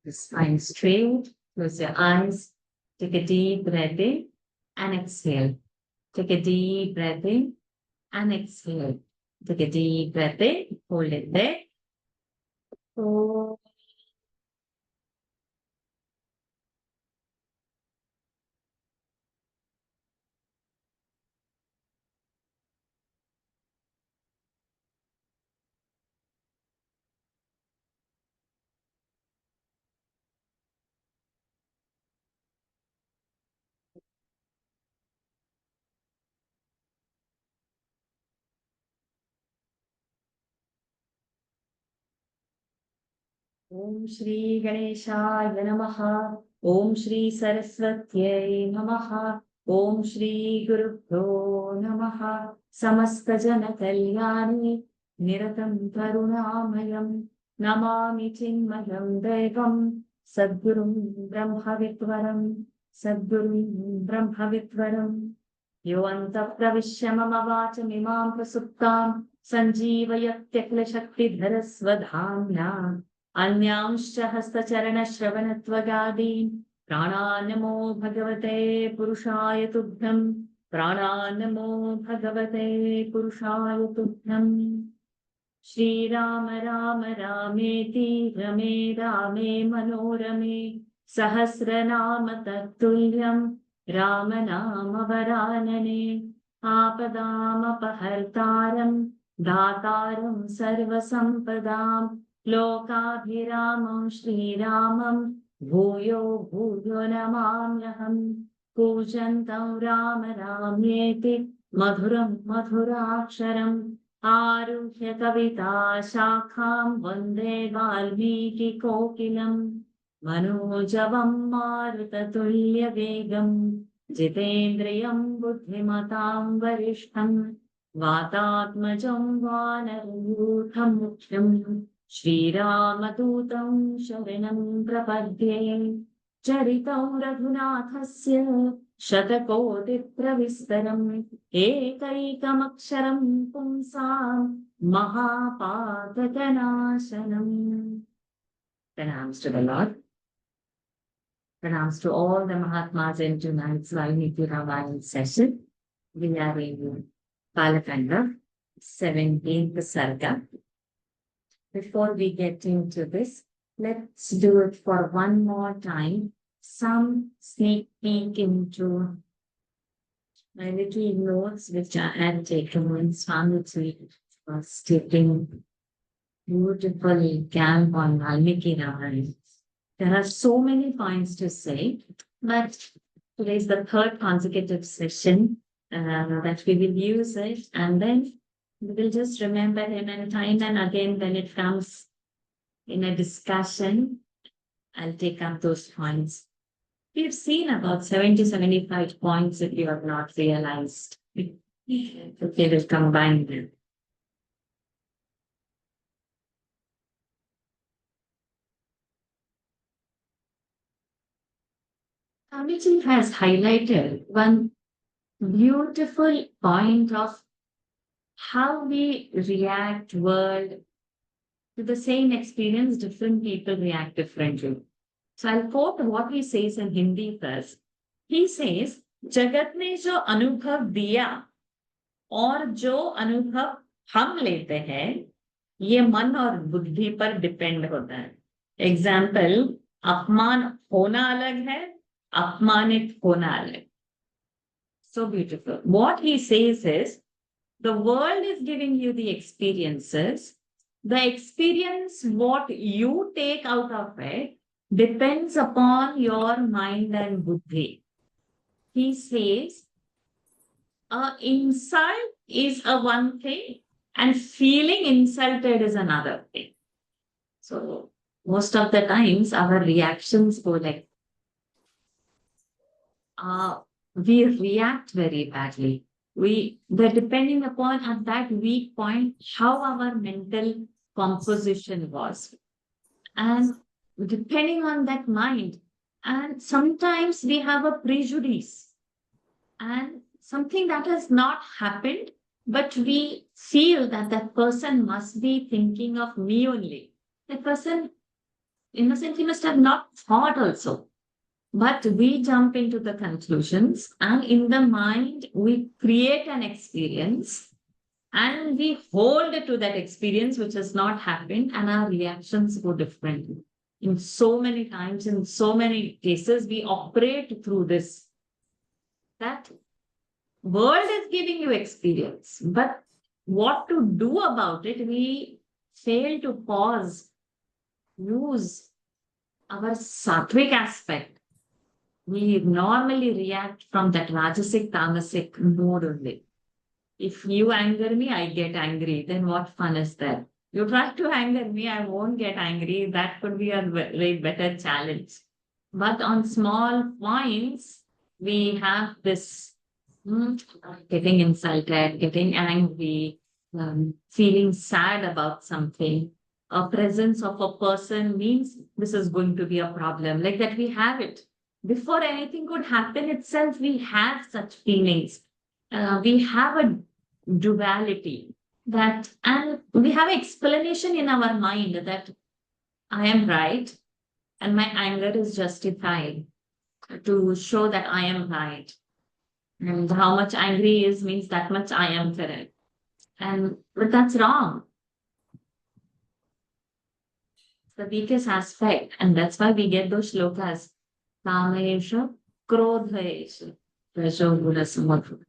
The spine straight. Close your eyes. Take a deep breath in and exhale. Take a deep breath in and exhale. Take a deep breath in. Hold it there. Oh. Om Shri Ganeshaya Namaha. Om Shri Saraswatyai Namaha. Om Shri Gurubhyo Namaha. Samasta Jana Kalyani Niratam Karunamayam Namami Chinmayam Devam Sadgurum Brahmavitvaram Sadgurum Brahmavitvaram Yovanta Pravishya Mama Vachamimam Prasuptam Sanjeevayatya Shakti Dharasvadhamna अन्यांश्च हस्तचरणश्रवणत्वगादीन् प्राणान्नमो भगवते पुरुषाय तुभ्यम् प्राणान्नमो भगवते पुरुषाय तुभ्यम् श्रीराम राम रामेति रमे रामे मनोरमे सहस्रनाम तत्तुल्यम् राम नाम वरानने आपदामपहर्तारम् दातारम् सर्वसम्पदाम् लोकाभिरामं श्रीरामं भूयो भूयो नमाम्यहम् पूजन्तं राम रामेति मधुरं मधुराक्षरम् आरुह्य कविता शाखां वन्दे वाल्मीकि कोकिलम् मनोजवं मारुततुल्यवेगं जितेन्द्रियं बुद्धिमतां वरिष्ठं वातात्मजं वानरयूथं मुख्यम् श्रीरामदूतं शरणं प्रपद्ये चरितं रघुनाथस्य शतकोटिप्रविस्तरम् एकैकमक्षरं पुंसां महापातकनाशनम्. Pranams to the Lord. Pranams to all the Mahatmas in tonight's Valmiki Ramayanam session. We are in Balakanda, 17th Sarga. Before we get into this, let's do it for one more time. Some sneak peek into my little notes which I had taken when Swamiji was taking beautiful camp on Valmiki Ramayanam. There are so many points to say, but today is the third consecutive session that we will use it, and then we will just remember him, and time and again when it comes in a discussion, I'll take up those points. We've seen about 70-75 points if you have not realized. Okay, we'll combine them. Swamiji has highlighted one beautiful point of how we react world to the same experience. Different people react differently. So I'll quote what he says in Hindi first. He says, जगत ने जो अनुभव दिया और जो अनुभव हम लेते हैं, ये मन और बुद्धि पर डिपेंड होता है. एग्जाम्पल, अपमान होना अलग है, अपमानित होना अलग. So beautiful. What he says is, the world is giving you the experiences. The experience, what you take out of it, depends upon your mind and buddhi. He says, insult is a one thing and feeling insulted is another thing. So most of the times our reactions go like, we react very badly. We're depending upon at that weak point how our mental composition was, and depending on that mind, and sometimes we have a prejudice and something that has not happened, but we feel that that person must be thinking of me only. That person innocent, he must have not thought also. But we jump into the conclusions, and in the mind, we create an experience and we hold to that experience which has not happened, and our reactions go differently. In so many times, in so many cases, we operate through this. That world is giving you experience, but what to do about it, we fail to pause, use our sattvic aspect. We normally react from that rajasic, tamasic mode only. If you anger me, I get angry. Then what fun is there? You try to anger me, I won't get angry. That could be a very better challenge. But on small points, we have this getting insulted, getting angry, feeling sad about something. A presence of a person means this is going to be a problem. Like that, we have it. Before anything could happen itself, we have such feelings. We have a duality that, and we have explanation in our mind that I am right and my anger is justified to show that I am right. And how much angry is means that much I am correct. And but that's wrong. It's the weakest aspect. And that's why we get those shlokas. Kamesha, Krodhesha, Rajoguna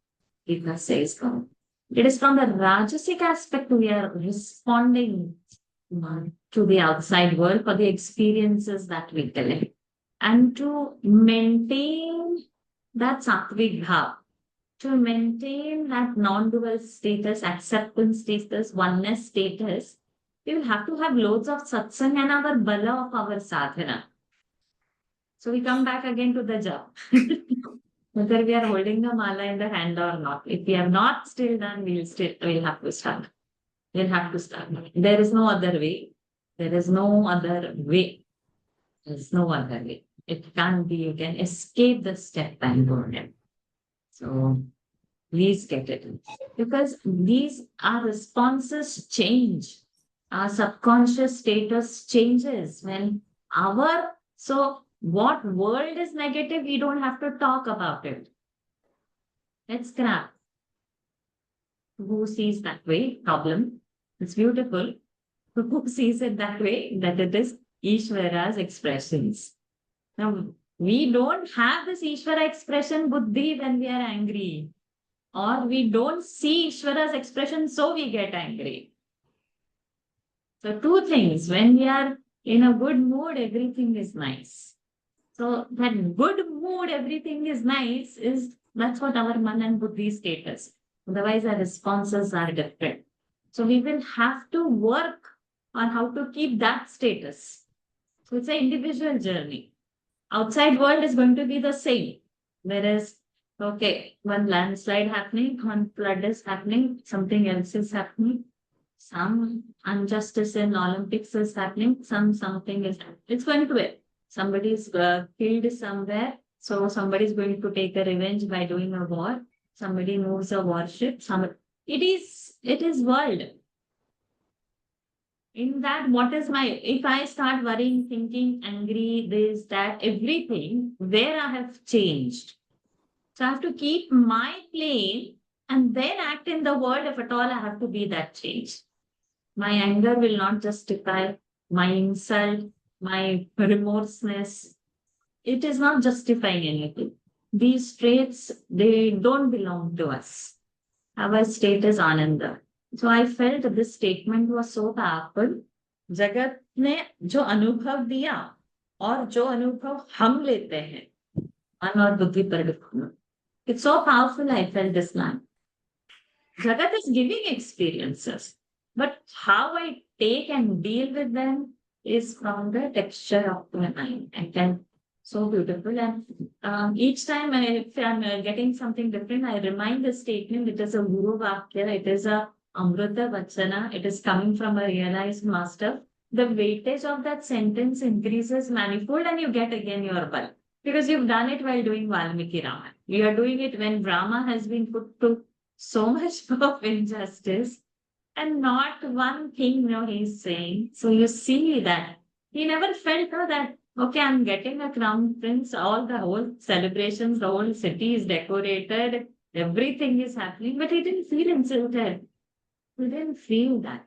Gita says so. It is from the Rajasic aspect we are responding to the outside world for the experiences that we collect. And to maintain that sattvic bhav, to maintain that non-dual status, acceptance status, oneness status, we will have to have loads of satsang and our bala of our sadhana. So we come back again to the jap. Whether we are holding the mala in the hand or not. If we have not still done, we'll have to start. We'll have to start. There is no other way. There is no other way. There's no other way. It can't be, you can escape the step and go ahead. So please get it. Because these, our responses change. Our subconscious status changes when so what world is negative, we don't have to talk about it. Let's scrap. Who sees that way? Problem. It's beautiful. Who sees it that way? That it is Ishvara's expressions. Now, we don't have this Ishvara expression buddhi when we are angry. Or we don't see Ishvara's expression, so we get angry. So two things. When we are in a good mood, everything is nice. So that good mood, everything is nice, that's what our man and buddhi status. Otherwise, our responses are different. So we will have to work on how to keep that status. So it's an individual journey. Outside world is going to be the same. Whereas, okay, one landslide happening, one flood is happening, something else is happening, some injustice in Olympics is happening, something is happening. It's going to be. Somebody is killed somewhere, so somebody is going to take a revenge by doing a war. Somebody moves a warship. It is world. In that, if I start worrying, thinking, angry, this, that, everything, where I have changed. So I have to keep my plane and then act in the world if at all I have to be that change. My anger will not justify my insult, my remorseness. It is not justifying anything. These traits, they don't belong to us. Our state is Ananda. So I felt this statement was so powerful. Jagat ने जो अनुभव दिया और जो अनुभव हम लेते हैं मन और बुद्धि पर It's so powerful. I felt this line. Jagat is giving experiences, but how I take and deal with them is from the texture of my mind. I felt so beautiful. And each time if I'm getting something different, I remind the statement. It is a Guru Vakya. It is a Amrita Vachana. It is coming from a realized master. The weightage of that sentence increases manifold and you get again your bal. Because you've done it while doing Valmiki Ramayanam. You are doing it when Brahma has been put to so much of injustice. And not one thing, he's saying. So you see that He never felt that, okay, I'm getting a crown prince, the whole celebrations, the whole city is decorated, everything is happening, but he didn't feel insulted. He didn't feel that.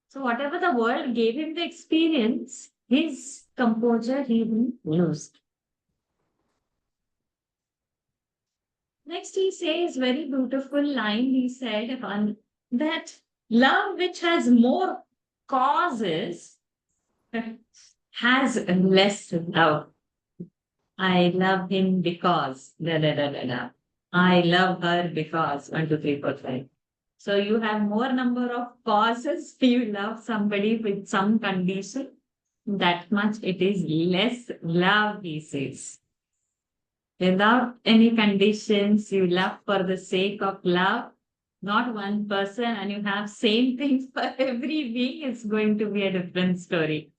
So whatever the world gave him the experience, his composure he didn't lose. Next, he says very beautiful line. He said that love which has more causes has less love. I love him because da da da da da. I love her because 1, 2, 3, 4, 5. So you have more number of causes. You love somebody with some condition. That much it is less love, he says. Without any conditions, you love for the sake of love, not one person, and you have same things for every being, it's going to be a different story.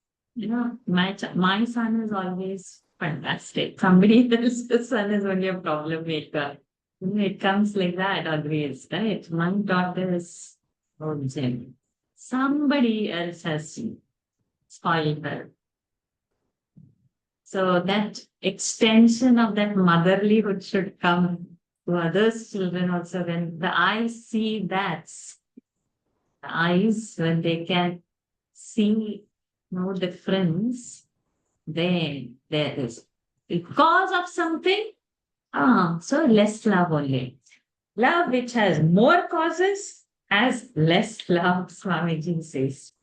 My son is always fantastic. Somebody else's son is only a problem maker. It comes like that always, right? My daughter is gem. Somebody else has spoiled her. So that extension of that motherlyhood should come to others' children also. When the eyes see that, the eyes, when they can see no difference, then there is. Because of something, so less love only. Love which has more causes has less love, Swamiji says.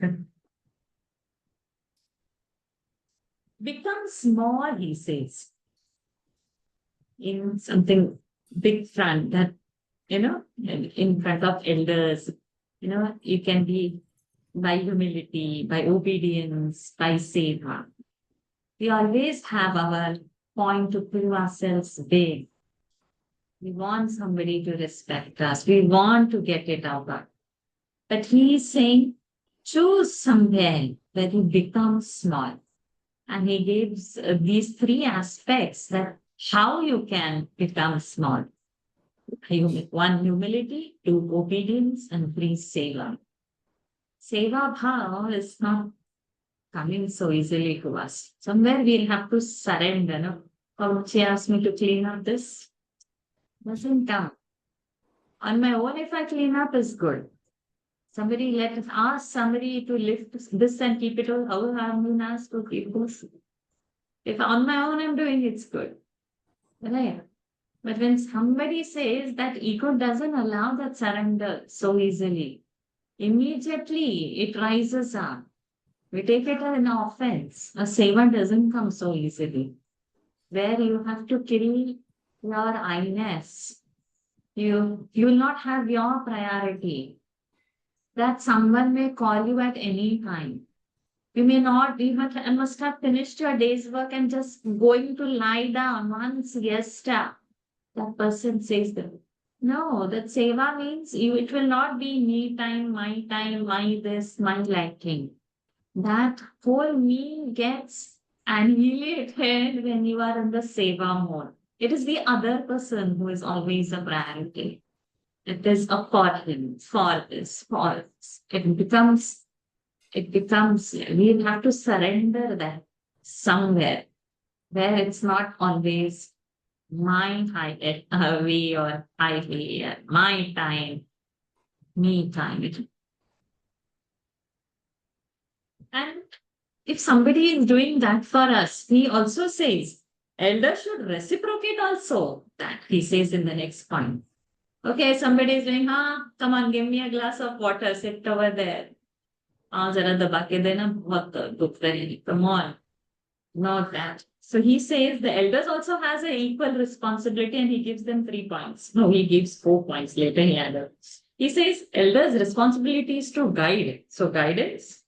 Become small, he says, in something big front that, in front of elders, you can be by humility, by obedience, by seva. We always have our point to prove ourselves big. We want somebody to respect us. We want to get it out. But he is saying, choose somewhere where you become small. And he gives these 3 aspects that how you can become small. 1, humility, 2, obedience, and 3, seva. Seva bhava is not coming so easily to us. Somewhere we'll have to surrender. No? Oh, she asked me to clean up this. Doesn't come. On my own, if I clean up, is good. Somebody let us ask somebody to lift this and keep it all. How have you asked to keep this? If on my own I'm doing, it's good. Right? But when somebody says that ego doesn't allow that surrender so easily, immediately it rises up. We take it as an offense. A seva doesn't come so easily. Where you have to kill your I-ness. You will not have your priority. That someone may call you at any time. You may not, must have finished your day's work and just going to lie down once, that person says that. No, that seva means it will not be me time, my this, my liking. That whole me gets annihilated when you are in the seva mode. It is the other person who is always a priority. It is a for him, for this, for this. It becomes, we'll have to surrender that somewhere where it's not always my way or highway, or my time, me time. And if somebody is doing that for us, he also says, elders should reciprocate also. That he says in the next point. Okay, somebody is doing, come on, give me a glass of water, sit over there. Come on. Not that. So he says the elders also has an equal responsibility and he gives them 3 points. No, he gives 4 points later he added. He says elders' responsibility is to guide. So guidance,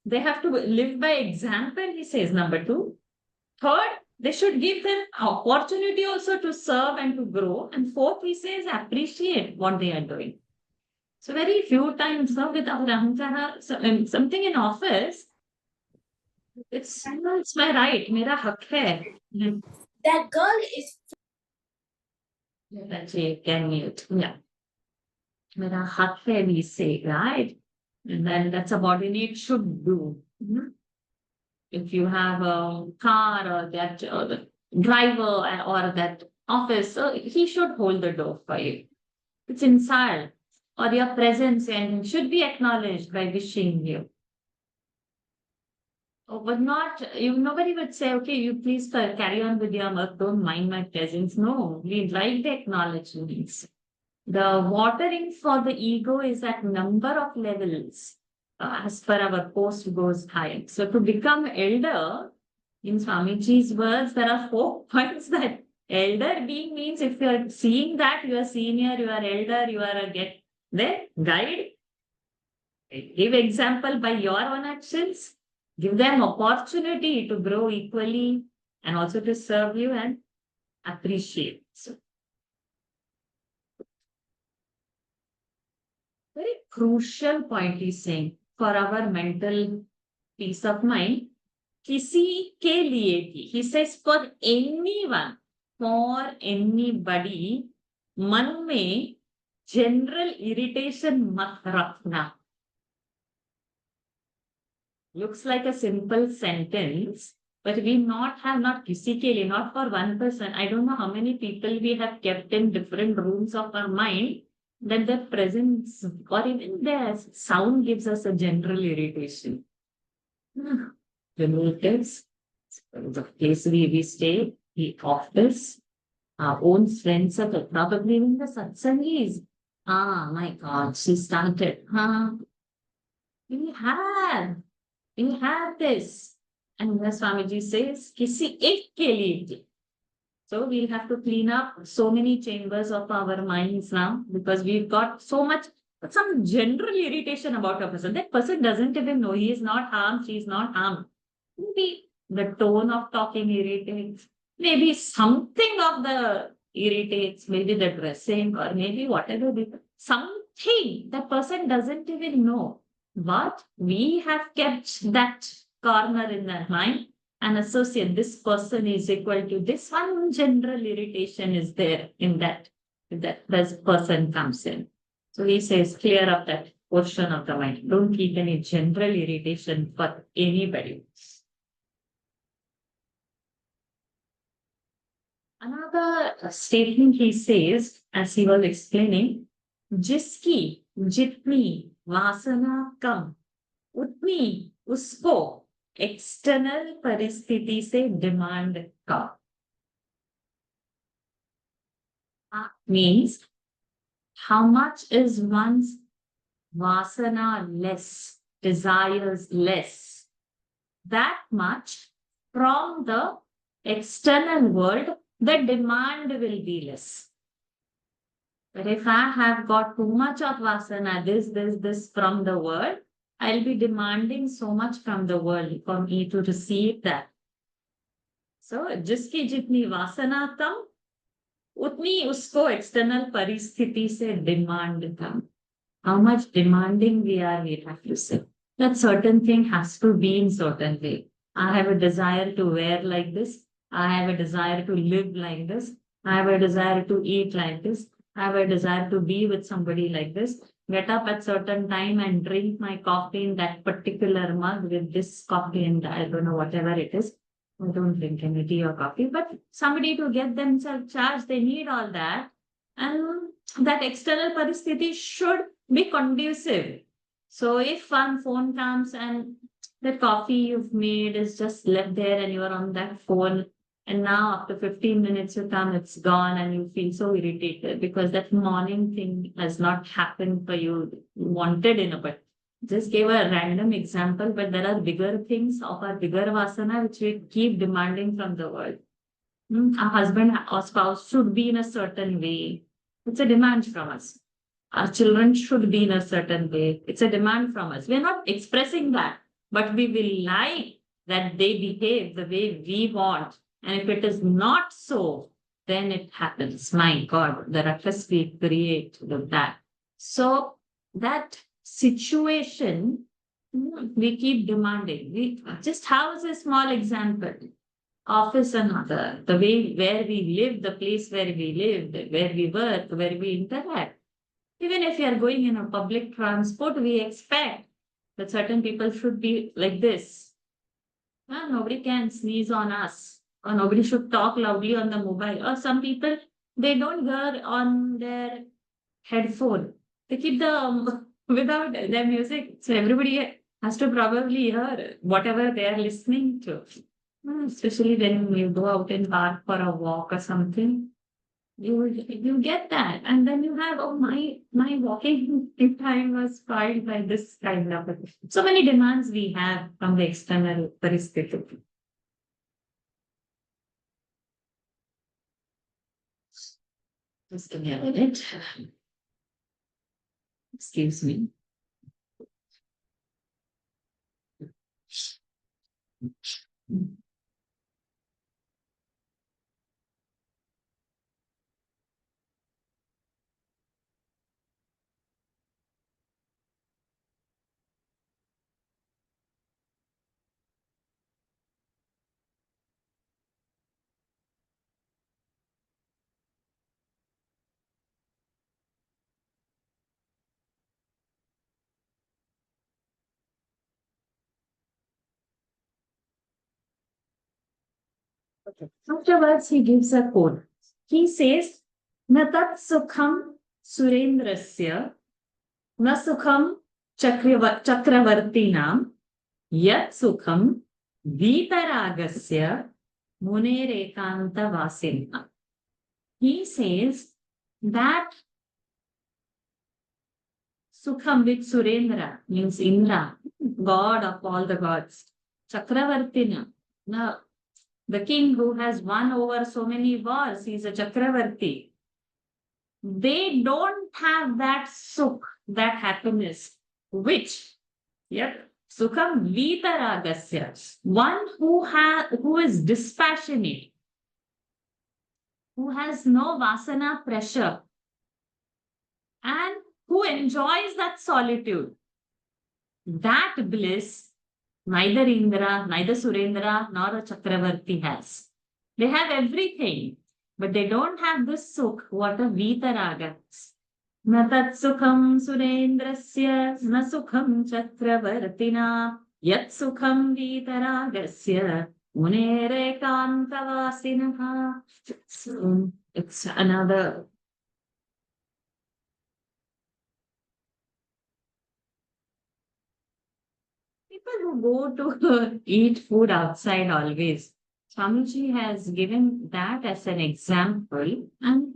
they have to live by example, he says, number 2. Third, they should give them opportunity also to serve and to grow. And 4th, he says, appreciate what they are doing. So very few times now with our ahankara, something in office, it's my right, mera hak hai. That girl is. That she can mute. Yeah. Mera hak hai, we say, right? And then that subordinate should do. if you have a car or that or the driver or that office, so he should hold the door for you. It's inside, or your presence and should be acknowledged by wishing you. Oh, but not, you, nobody would say, okay, you please carry on with your work, don't mind my presence. No, we like the acknowledgements. The watering for the ego is at number of levels as per our post goes high. So to become elder, in Swamiji's words, there are 4 points that elder being means if you are seeing that you are senior, you are elder, you are a get there, guide, give example by your own actions, give them opportunity to grow equally and also to serve you and appreciate. So, very crucial point he's saying for our mental peace of mind. किसी के लिए भी, he says for anyone, for anybody, मन में general irritation मत रखना. Looks like a simple sentence, but we not have not किसी के लिए, not for one person. I don't know how many people we have kept in different rooms of our mind that their presence or even their sound gives us a general irritation. Relatives, the place we stay, the office, our own friends circle, probably even the satsangis. Ah, my God, she started. We have this. And the Swamiji says, kisi ek ke liye. So we'll have to clean up so many chambers of our minds now because we've got so much, some general irritation about a person. That person doesn't even know he is not harmed, she is not harmed. Maybe the tone of talking irritates, maybe something of the irritates, maybe the dressing or maybe whatever, something the person doesn't even know. But we have kept that corner in their mind and associate this person is equal to this one general irritation is there in that, if that this person comes in. So he says, clear up that portion of the mind. Don't keep any general irritation for anybody. Another statement he says, as he was explaining, जिसकी जितनी वासना कम उतनी उसको external परिस्थिति से demand come. Means how much is one's vasana less, desires less, that much from the external world the demand will be less. But if I have got too much of vasana, this from the world, I'll be demanding so much from the world for me to receive that. So, जिसकी जितनी वासना कम, उतनी उसको external परिस्थिति से demand come. How much demanding we are, we have to say. That certain thing has to be in certain way. I have a desire to wear like this. I have a desire to live like this. I have a desire to eat like this. I have a desire to be with somebody like this. Get up at certain time and drink my coffee in that particular mug with this coffee and I don't know, whatever it is. I don't drink any tea or coffee, but somebody to get themselves charged, they need all that. And that external paristhiti should be conducive. So if one phone comes and the coffee you've made is just left there and you are on that phone, and now after 15 minutes you come, it's gone and you feel so irritated because that morning thing has not happened for you, wanted in a but just gave a random example, but there are bigger things of our bigger vasana which we keep demanding from the world. Our husband or spouse should be in a certain way. It's a demand from us. Our children should be in a certain way. It's a demand from us. We're not expressing that, but we will like that they behave the way we want. And if it is not so, then it happens. My God, the ruckus we create with that. So that situation, we keep demanding. We just have a small example. Office another, the way where we live, the place where we live, where we work, where we interact. Even if you are going in a public transport, we expect that certain people should be like this. Nobody can sneeze on us, or nobody should talk loudly on the mobile. Or some people, they don't hear on their headphone. They keep the without their music. So everybody has to probably hear whatever they are listening to. Especially when you go out in park for a walk or something. You get that, and then you have, oh, my walking time was spoiled by this kind of so many demands we have from the external परिस्थिति. Just give me a minute. Excuse me. Okay. Afterwards, he gives a quote. He says, "Na tat sukham surendrasya, na sukham chakravartinam, yat sukham vitaragasya munerekanta vasena." He says that Sukham with Surendra means Indra, god of all the gods. Chakravartina, the king who has won over so many wars, he is a Chakravarti. They don't have that sukh, that happiness, which, yep, Sukham Vitaragasya, one who is dispassionate, who has no vasana pressure, and who enjoys that solitude. That bliss, neither Indra, neither Surendra, nor a Chakravarti has. They have everything, but they don't have the sukh, what a Vitaraga. Na tat sukham Surendrasya, na sukham Chakravartina, yat sukham Vitaragasya, munere kantavasinaha. So it's another. People who go to eat food outside always. Swamiji has given that as an example and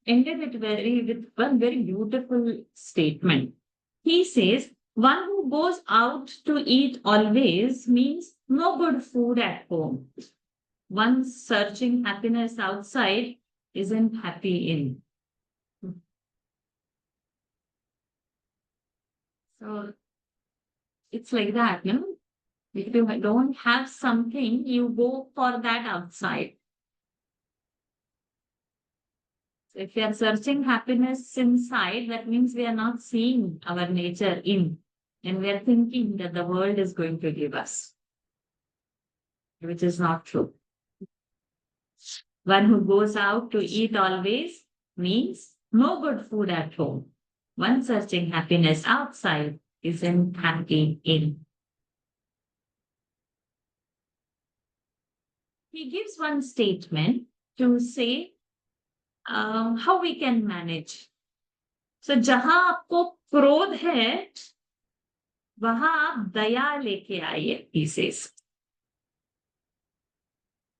ended it with one very beautiful statement. He says, one who goes out to eat always means no good food at home. One searching happiness outside isn't happy in. So it's like that, you know. If you don't have something, you go for that outside. So if we are searching happiness inside, that means we are not seeing our nature in, and we are thinking that the world is going to give us, which is not true. One who goes out to eat always means no good food at home. One searching happiness outside isn't happy in. He gives one statement to say how we can manage. So जहां आपको क्रोध है वहां आप दया लेके आइए, he says.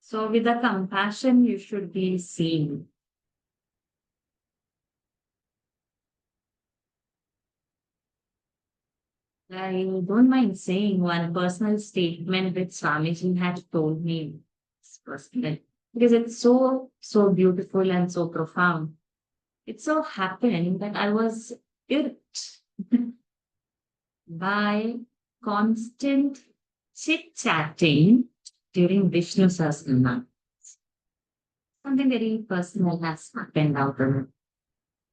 So with the compassion you should be seen. I don't mind saying one personal statement which Swamiji had told me personally, because it's so beautiful and so profound. It so happened that I was irked by constant chit-chatting during Vishnu Sahasranam. Something very personal has happened out of it.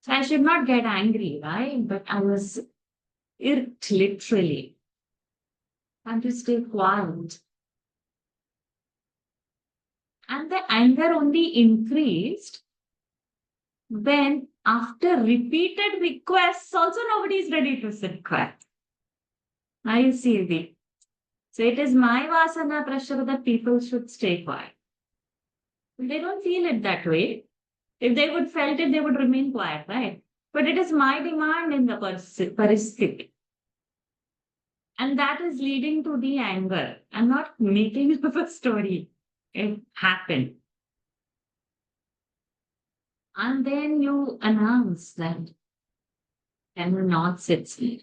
So I should not get angry, right? But I was irked literally. And to stay quiet. And the anger only increased when, after repeated requests, also nobody is ready to sit quiet. I see the So it is my vasana pressure that people should stay quiet. They don't feel it that way. If they would felt it, they would remain quiet, right? But it is my demand in the paristhiti. And that is leading to the anger. I'm not making up a story. It happened. And then you announce that can you not sit still?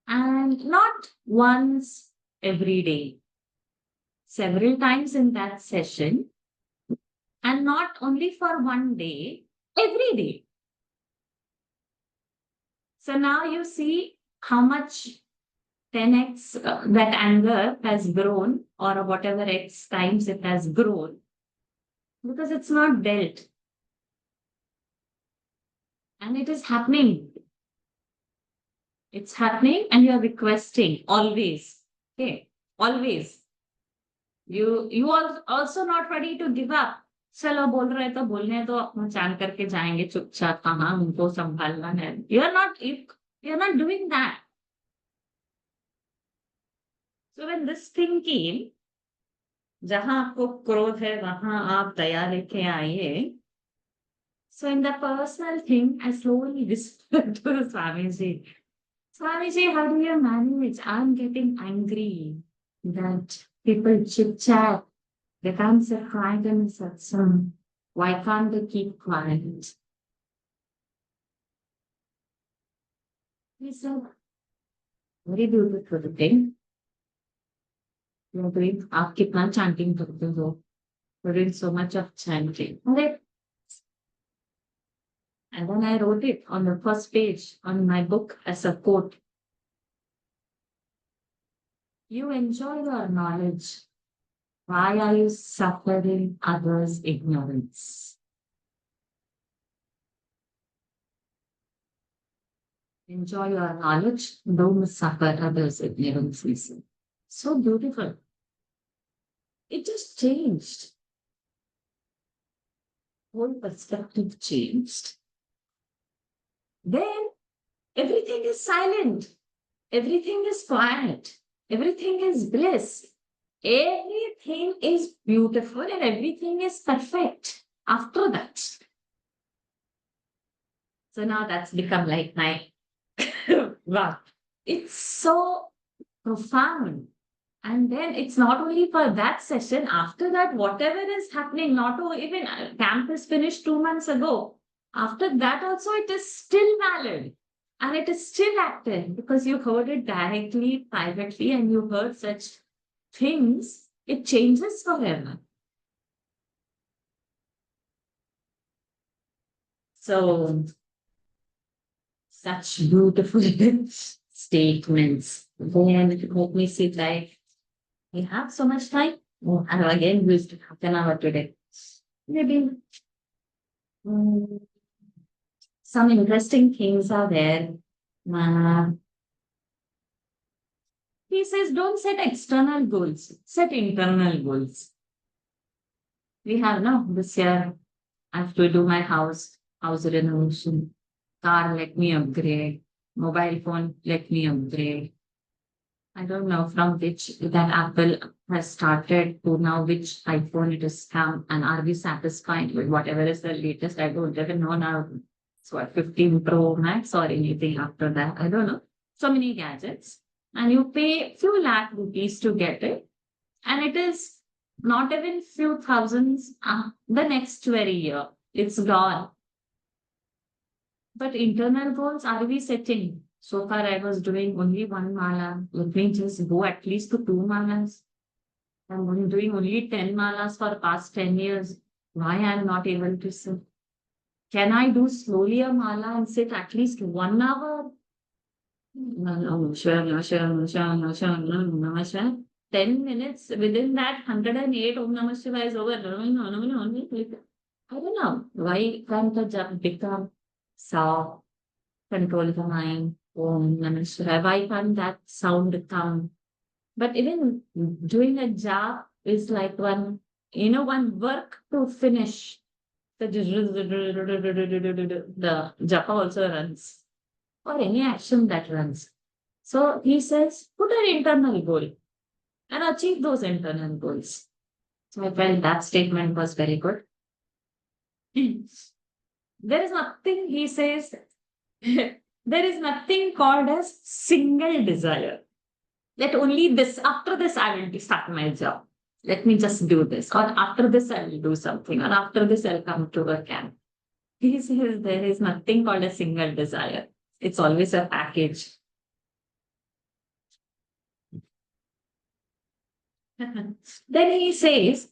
And not once every day, several times in that session, and not only for one day, every day. So now you see how much 10x that anger has grown, or whatever x times it has grown, because it's not dealt. And it is happening. It's happening, and you are requesting always. Okay, always. You are also not ready to give up. चलो बोल रहे तो बोलने तो अपना चांद करके जाएंगे चुपचाप कहाँ उनको संभालना है. You're not doing that. So when this thing came, जहां आपको क्रोध है वहां आप दया लेके आइए. So in the personal thing, I slowly whispered to Swamiji, Swamiji, how do you manage? I'm getting angry that people chit chat. They can't sit quiet in satsang. Why can't they keep quiet? He said, very beautiful thing. You're doing, आप कितना chanting करते हो? You're doing so much of chanting. Okay. And then I wrote it on the first page on my book as a quote. You enjoy your knowledge. Why are you suffering others' ignorance? Enjoy your knowledge. Don't suffer others' ignorance. So beautiful. It just changed. Whole perspective changed. Then everything is silent. Everything is quiet. Everything is bliss. Everything is beautiful and everything is perfect after that. So now that's become like my wow. It's so profound. And then it's not only for that session, after that, whatever is happening, not even camp is finished 2 months ago. After that also, it is still valid. And it is still active because you heard it directly, privately, and you heard such things, it changes forever. So, such beautiful statements. Then let me see, like, we have so much time. Oh, I have again used half an hour today. Maybe some interesting things are there. He says, don't set external goals, set internal goals. We have no this year. I have to do my house renovation. Car, let me upgrade. Mobile phone, let me upgrade. I don't know from which that Apple has started to now which iPhone it has come, and are we satisfied with whatever is the latest? I don't even know now. So what, 15 Pro Max or anything after that? I don't know. So many gadgets. And you pay few lakh rupees to get it. And it is not even few thousands the next very year. It's gone. But internal goals are we setting? So far, I was doing only one mala. Let me just go at least to 2 malas. I'm doing only 10 malas for the past 10 years. Why I'm not able to sit? Can I do slowly a mala and sit at least 1 hour? No, sure, no, sure, no, sure, no, sure, no, no, sure. 10 minutes within that 108 Om Namah Shivaya is over. I don't know. Why can't the jap become soft, control the mind? Om Namah Shivaya. Why can't that sound come? But even doing a job is like one work to finish. The japa also runs, or any action that runs. So he says, put an internal goal. and achieve those internal goals. So I felt that statement was very good. There is nothing, he says, there is nothing called as single desire. That only this, after this, I will start my job. Let me just do this. Or after this, I will do something. Or after this, I'll come to a camp. He says there is nothing called a single desire. It's always a package. Then he says,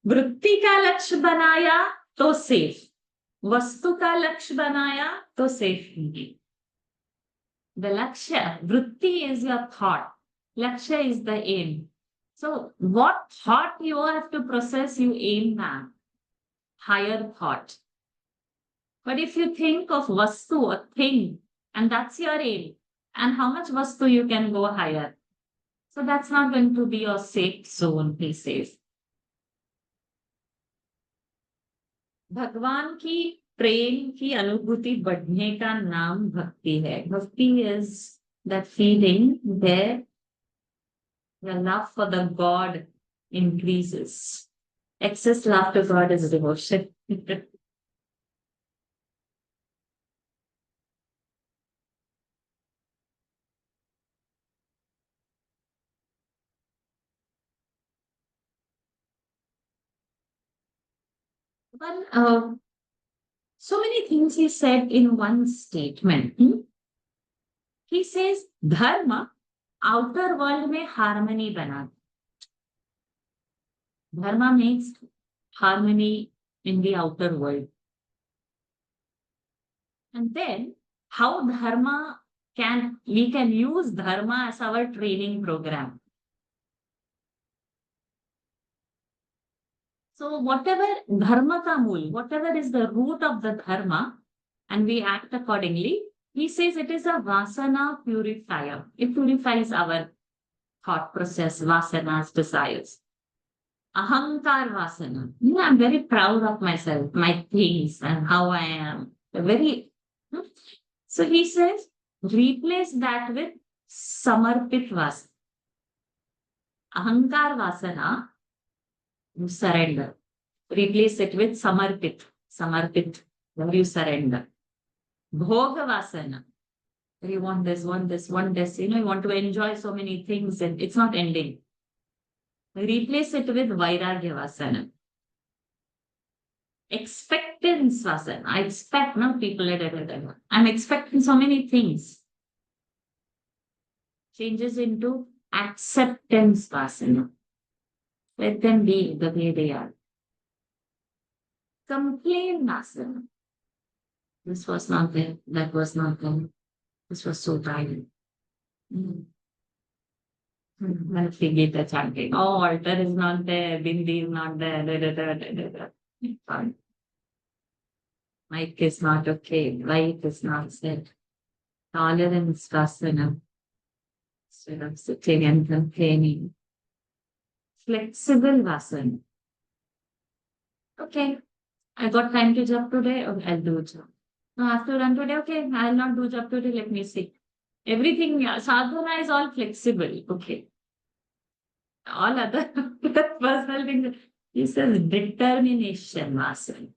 वृत्ति का लक्ष्य बनाया तो safe, वस्तु का लक्ष्य बनाया तो सेफ नहीं. The lakshya, vritti is your thought. Lakshya is the aim. So what thought you have to process, you aim at. Higher thought. But if you think of vastu, a thing, and that's your aim, and how much vastu you can go higher. So that's not going to be your safe zone, he says. भगवान की प्रेम की अनुभूति बढ़ने का नाम भक्ति है. भक्ति is that feeling where the love for the God increases. Excess love to God is devotion. Well, so many things he said in one statement. He says, dharma, outer world में harmony बना. Dharma makes harmony in the outer world. And then how dharma we can use dharma as our training program. So whatever dharma ka mool, whatever is the root of the dharma, and we act accordingly, he says it is a vasana purifier. It purifies our thought process, vasanas, desires. Ahankar vasana. I'm very proud of myself, my things, and how I am. So he says, replace that with samarpit vasana. Ahankar vasana, you surrender. Replace it with samarpit. Samarpit, where you surrender. Bhoga vasana. You want this, want this, want this. You want to enjoy so many things and it's not ending. Replace it with vairagya vasana. Expectance vasana. I expect, people. I'm expecting so many things. Changes into acceptance vasana. Let them be the way they are. Complain vasana. This was not there. That was not there. This was so tiring. Let's begin the chanting. Oh, altar is not there. Bindi is not there. Fine. Mic is not okay. Light is not set. Tolerance vasana. Instead of sitting and complaining. Flexible vasana. Okay, I got time to jump today. Okay, I'll do jump. No, I have to run today. Okay, I'll not do jump today. Let me see. Everything, sadhana is all flexible. Okay. All other personal things. He says determination vasana.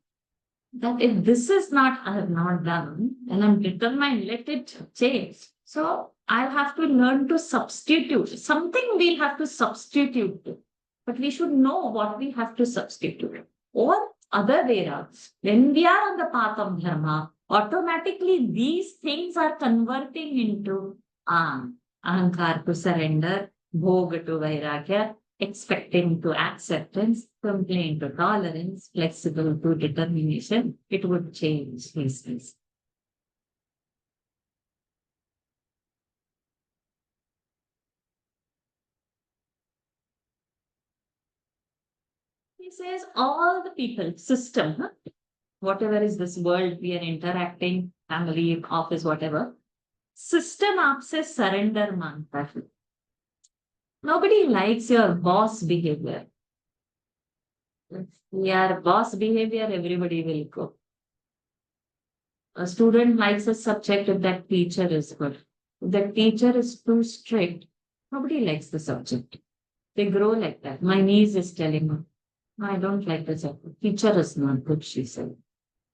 That if this is not, I have not done, and I'm determined, let it change. So I'll have to learn to substitute. Something we'll have to substitute. But we should know what we have to substitute. Or other way around. When we are on the path of dharma, automatically these things are converting into ahankar to surrender, bhoga to vairagya, expecting to acceptance, complaint to tolerance, flexible to determination. It would change these things. He says all the people, system, whatever is this world we are interacting, family, office, whatever, system aapse surrender mangta hai. Nobody likes your boss behavior. If your boss behavior, everybody will go. A student likes a subject if that teacher is good. If the teacher is too strict, nobody likes the subject. They grow like that. My niece is telling me, I don't like the subject. Teacher is not good, she said.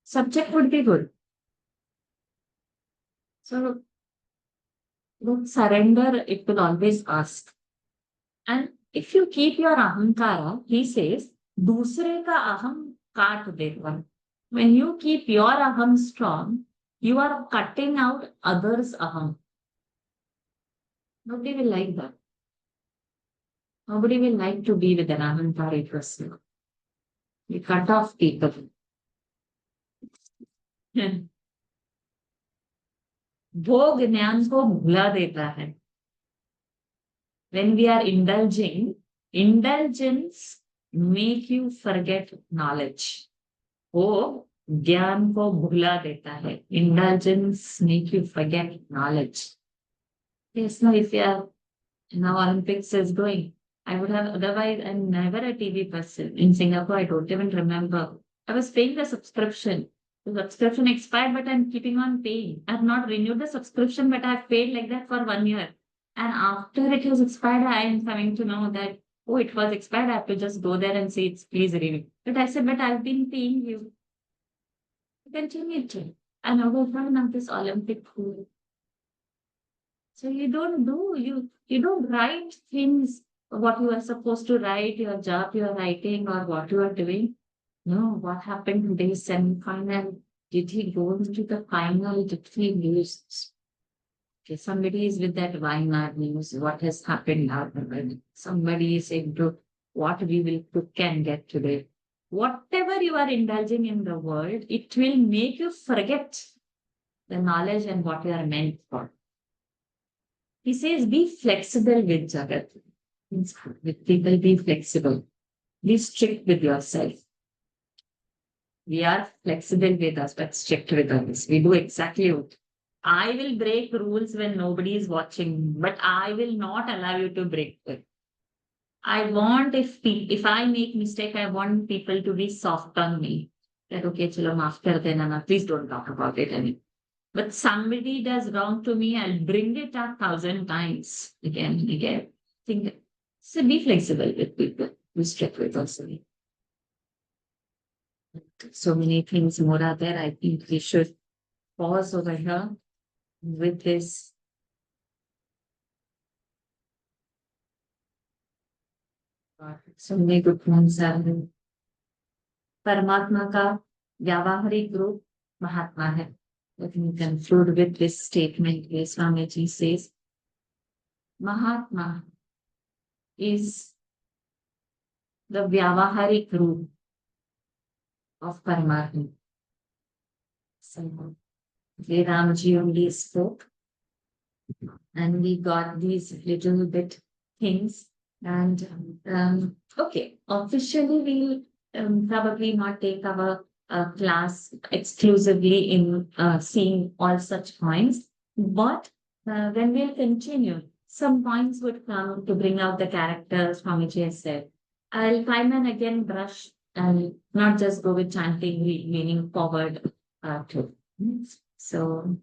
Subject would be good. So don't surrender, it will always ask. And if you keep your ahankara, he says, दूसरे का aham काट देगा. When you keep your aham strong, you are cutting out others' aham. Nobody will like that. Nobody will like to be with an ahankari person. We cut off people. भोग ज्ञान को भुला देता है. When we are indulging, indulgence make you forget knowledge. वो ज्ञान को भुला देता है. Indulgence make you forget knowledge. Yes, no, if you are now Olympics is going, I would have otherwise. I'm never a TV person. In Singapore, I don't even remember. I was paying the subscription. The subscription expired, but I'm keeping on paying. I've not renewed the subscription, but I've paid like that for 1 year. And after it was expired, I am coming to know that, oh, it was expired. I have to just go there and say, it's please renew. But I said, but I've been paying you. Continue to. And I will run this Olympic pool. So you don't you don't write things, what you are supposed to write, your job you are writing or what you are doing. No, what happened today's semi-final? Did he go into the final? Did he lose? Okay, somebody is with that Weimar news. What has happened now? Somebody is into what we will cook and get today. Whatever you are indulging in the world, it will make you forget the knowledge and what you are meant for. He says, be flexible with Jagat. With people, be flexible. Be strict with yourself. We are flexible with us, but strict with others. We do exactly what. I will break rules when nobody is watching, but I will not allow you to break them. I want, if I make mistake, I want people to be soft on me. That, okay, chalo, maaf kar dena, please don't talk about it anymore. But somebody does wrong to me, I'll bring it up 1,000 times again and again. So be flexible with people. Be strict with us. So many things more are there. I think we should pause over here with this. So many good ones are there. परमात्मा का व्यावहारिक रूप महात्मा है. Let me conclude with this statement. Swamiji says, Mahatma is the Vyavaharik root of Paramatma. So, Ramji only spoke, and we got these little bit things. And okay, officially we'll probably not take our class exclusively in seeing all such points, but when we'll continue, some points would come to bring out the characters Swamiji has said. I'll time and again brush and not just go with chanting, meaning forward too. So,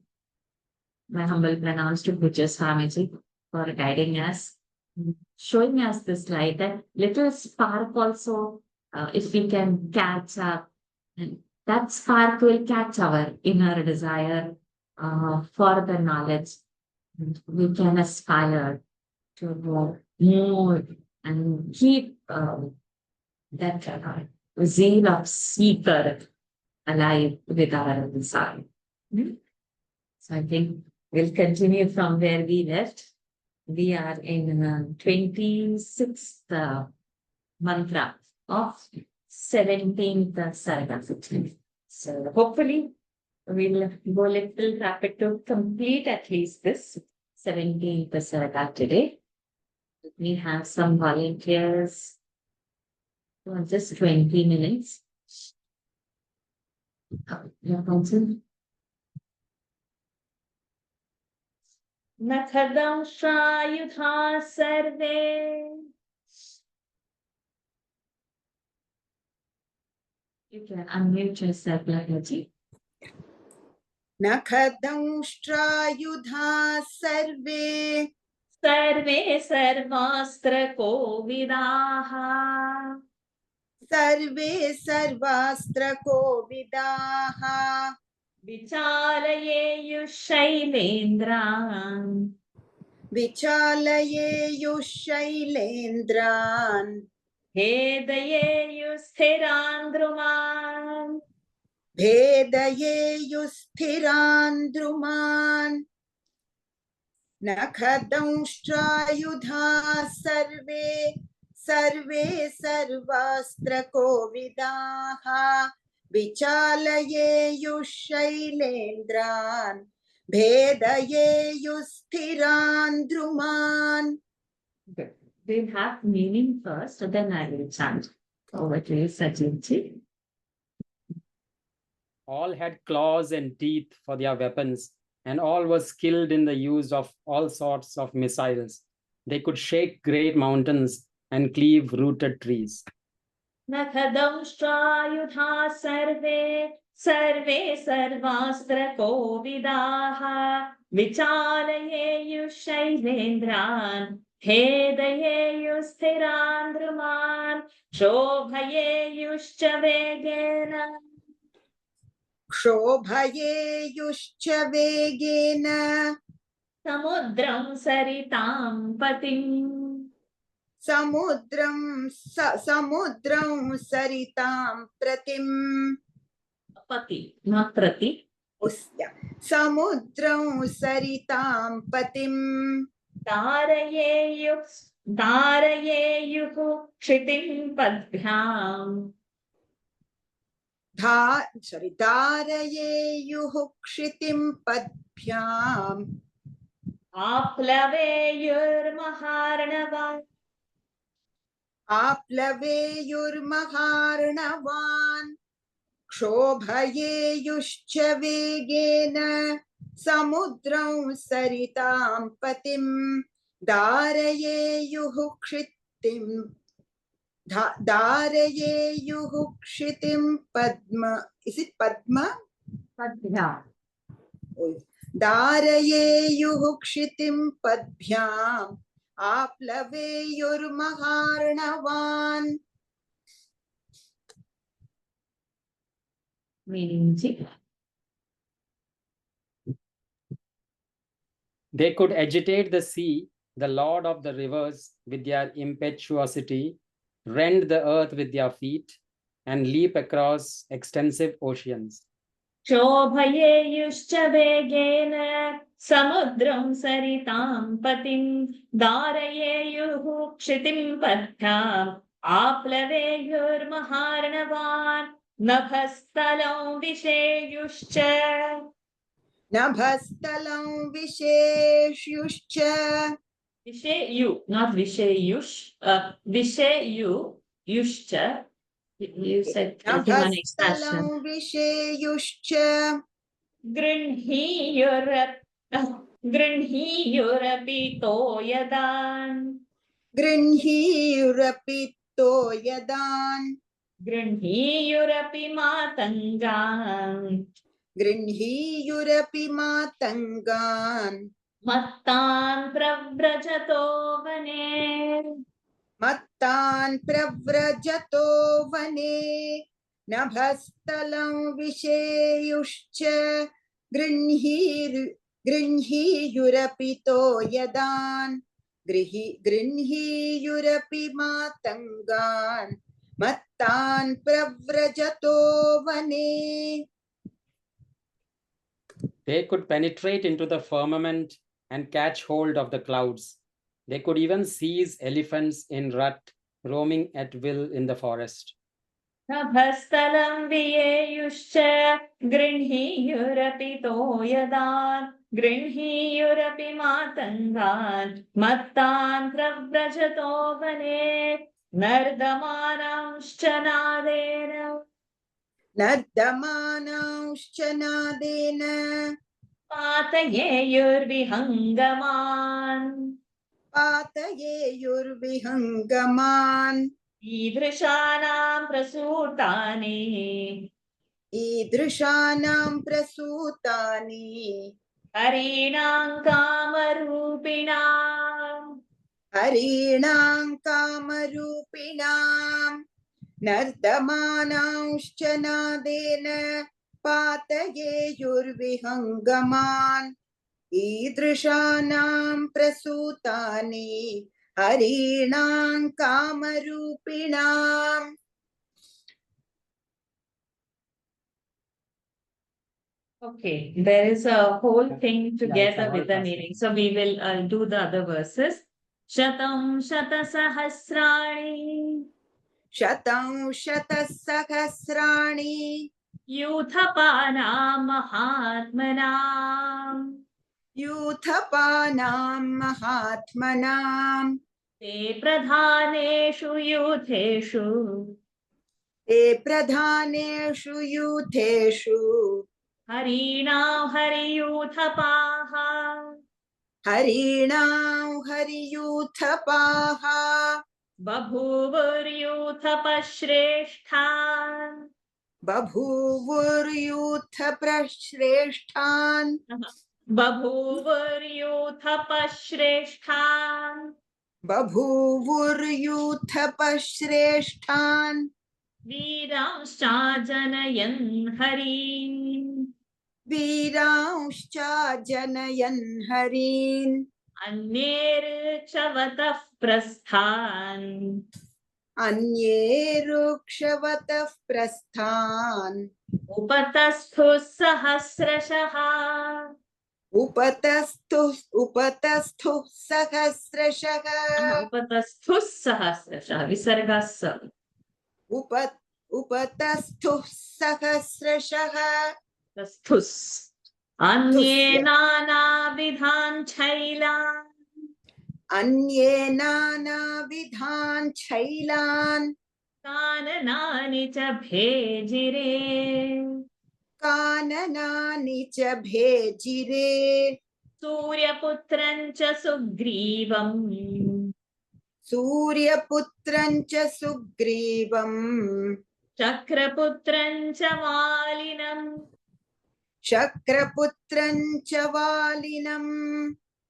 my humble pranams to Pujya Swamiji for guiding us, showing us this light, that little spark also, if we can catch up, and that spark will catch our inner desire for the knowledge. We can aspire to go more and keep that zeal of seeker alive with our desire. So I think we'll continue from where we left. We are in 26th mantra of 17th Sarga. So hopefully we'll go a little rapid to complete at least this 17th Sarga today. We have some volunteers for just 20 minutes. Nakhadamshayudha sarve. You can unmute yourself, Lagaji. Nakhadamshayudha sarve survey सर्वास्त्र कोविदाः survey सर्वास्त्र कोविदाः विचालयेयुः शैलेन्द्रान् विचालयेयुः शैलेन्द्रान् भेदयेयुः स्थिरान् द्रुमान् भेदयेयुः स्थिरान् द्रुमान् नखदंष्ट्रायुधाः survey survey सर्वास्त्र कोविदाः विचालयेयुः शैलेन्द्रान् भेदयेयुः स्थिरान् द्रुमान्. We'll have meaning first, so then I will chant. Over to you, Sajinji. All had claws and teeth for their weapons, and all were skilled in the use of all sorts of missiles. They could shake great mountains and cleave rooted trees. नखदंष्ट्रायुधा सर्वे सर्वे सर्वास्त्र कोविदाः विचालयेयुः शैलेन्द्रान् भेदयेयुः स्थिरान् द्रुमान् शोभयेयुश्च वेगेन क्षोभयेयुश्च वेगेन समुद्रं सरितां पतिम् समुद्रं सरितां प्रतिम् पति न प्रति समुद्रं सरितां पतिम् धारयेयुः क्षितिं पद्भ्याम् धारयेयुः क्षितिं पद्भ्याम् आप्लवेयुर्महार्णवान् क्षोभयेयुश्च वेगेन समुद्रं सरितां पतिम् धारयेयुः क्षितिं पद्म. Is it Padma? पद्भ्या धारयेयुः क्षितिं पद्भ्याम् आप्लवेयुर्महार्णवान्. meaning They could agitate the sea, the lord of the rivers, with their impetuosity, rend the earth with their feet, and leap across extensive oceans. शोभयेयुश्च वेगेन समुद्रं सरितां पतिं धारयेयुः क्षितिं पद्भ्याम् आप्लवेयुर्महार्णवान् नभस्थलं विषेयुश्च नभस्थलं विशेष्युश्च विषेयु not विषेयुष विषेयुयुश्च you said human expression नभस्थलं विषेयुश्च गृह्णीयुरपि तोयदान् गृह्णीयुरपि तोयदान् गृह्णीयुरपि मातङ्गान् गृह्णीयुरपि मातङ्गान् मत्तान् प्रव्रजतो वने मत्तान् प्रव्रजतो वने नभस्थलं विषेयुश्च गृह्णीयुरपि तोयदान् गृह्णीयुरपि मातङ्गान् मत्तान् प्रव्रजतो वने. They could penetrate into the firmament and catch hold of the clouds. They could even seize elephants in rut, roaming at will in the forest. नभस्थलं वियेयुश्च गृह्णीयुरपि तोयदान् गृह्णीयुरपि मातङ्गान् मत्तान् प्रव्रजतो वने नर्दमानांश्च नादेन पातयेयुर्विहङ्गमान् ईदृशानां प्रसूतानि हरीणां कामरूपिणां हरीणां कामरूपिणां नर्तमानांश्च नादेन पातयेयुर्विहङ्गमान् ईदृशानां प्रसूतानि हरीणां कामरूपिणाम्. Okay, there is a whole thing it's together all with the possible. meaning. So we will do the other verses. Shatam shata sahasrani शतं शतसहस्राणि yuthapana mahatmanam यूथपानां महात्मनां te pradhaneshu yutheshu ते प्रधानेषु यूथेषु harina hariyuthapaha हरीणां हरियूथपाः babhuvuryuthapashreshtan बभूवुर्यूथप्रश्रेष्ठान् babhuvuryuthapashreshtan बभूवुर्यूथपश्रेष्ठान् वीरांश्चा जनयन् हरीन् वीरांश्च जनयन् हरीन् अन्येर्चवतः प्रस्थान् अन्ये रुक्षवतः प्रस्थान् उपतस्थुः सहस्रशः उपतस्थुः सहस्रशः उपतस्थुः सहस्रशः विसर्गः स उपतस्थुः सहस्रशः तस्थुस् अन्ये तुस्य नानाविधान् छैलान् अन्ये नानाविधान् छैलान् काननानि च भेजिरे काननानि च भेजिरे सूर्यपुत्रं च सुग्रीवम् सूर्यपुत्रं च सुग्रीवम् चक्रपुत्रं च वालिनम् शक्रपुत्रं च वालिनम्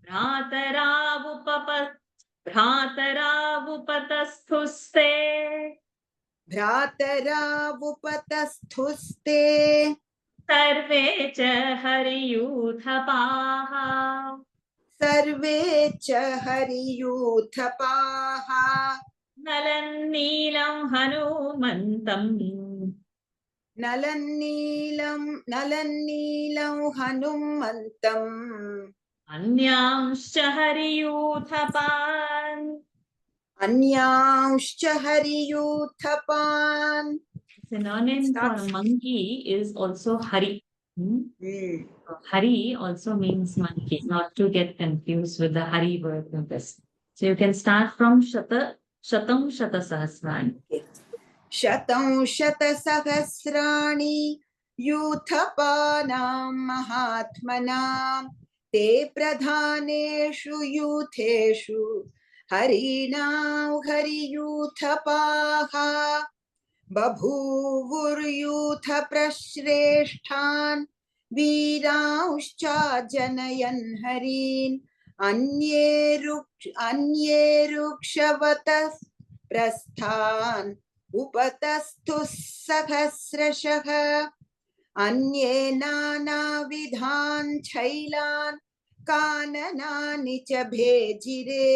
भ्रातरावुपतस्थुस्ते भ्रातरावुपतस्थुस्ते सर्वे च हरियूथपाः सर्वे च हरियूथपाः नलन्नीलं हनुमन्तम् नलन्नीलं हनुमन्तम् अन्यांश्च हरियूथपान् अन्यांश्च हरियूथपान्. Synonym for monkey is also Hari. Hari also means monkey, not to get confused with the Hari word in this. So you can start from shatam shata sahasrani. शतं शतसहस्राणि यूथपानां महात्मनां ते प्रधानेषु यूथेषु हरीणां हरियूथपाः बभूवुर्यूथप्रश्रेष्ठान् वीरांश्च जनयन् हरीन् अन्ये रुक्षवतः प्रस्थान् उपतस्थुः सहस्रशः अन्ये नानाविधान् छैलान् काननानि च भेजिरे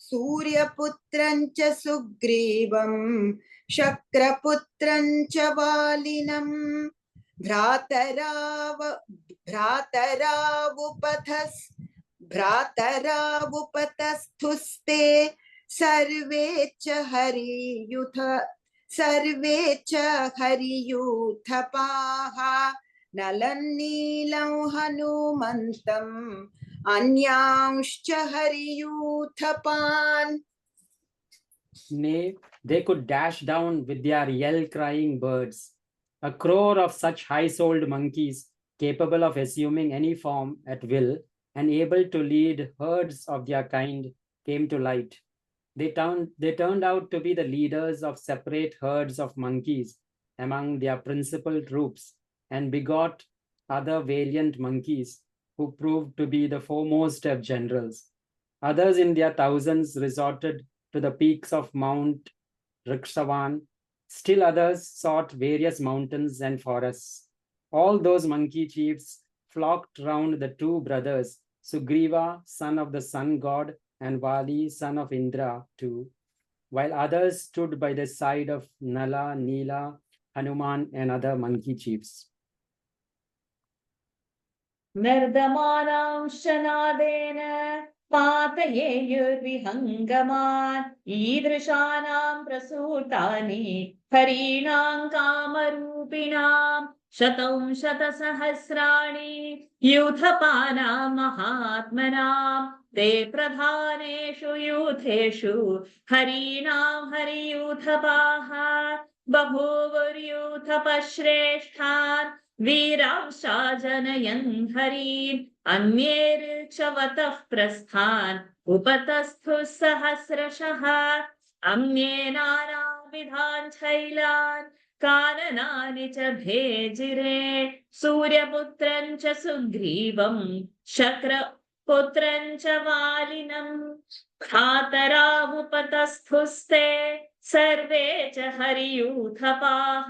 सूर्यपुत्रं च सुग्रीवम् शक्रपुत्रं च वालिनम् भ्रातरावुपतस्थुस्ते सर्वे च हरियूथपाः नलन्नीलं हनुमन्तम् अन्यांश्च हरियूथपान्. Nay, they could dash down with their yell-crying birds. A crore of such high-souled monkeys, capable of assuming any form at will and able to lead herds of their kind, came to light. They turned out to be the leaders of separate herds of monkeys among their principal troops and begot other valiant monkeys who proved to be the foremost of generals. Others in their thousands resorted to the peaks of Mount Rikshavan. Still others sought various mountains and forests. All those monkey chiefs flocked round the two brothers, Sugriva, son of the sun god, and Vali, son of Indra, too, while others stood by the side of Nala, Nila, Hanuman, and other monkey chiefs. Nirdamanam shanadena पातयेयुर्विहङ्गमान् ईदृशानां प्रसूतानि हरीणां कामरूपिणां शतं शतसहस्राणि यूथपानां महात्मनां ते प्रधानेषु यूथेषु हरीणां हरियूथपाः बभूवुर्यूथपश्रेष्ठान् वीरांशा जनयन् हरीन् अन्ये ऋक्षवतः प्रस्थान् उपतस्थुः सहस्रशः अन्ये नानाविधान् शैलान् काननानि च भेजिरे सूर्यपुत्रं च सुग्रीवं शक्रपुत्रं च वालिनम् भ्रातरावुपतस्थुस्ते सर्वे च हरियूथपाः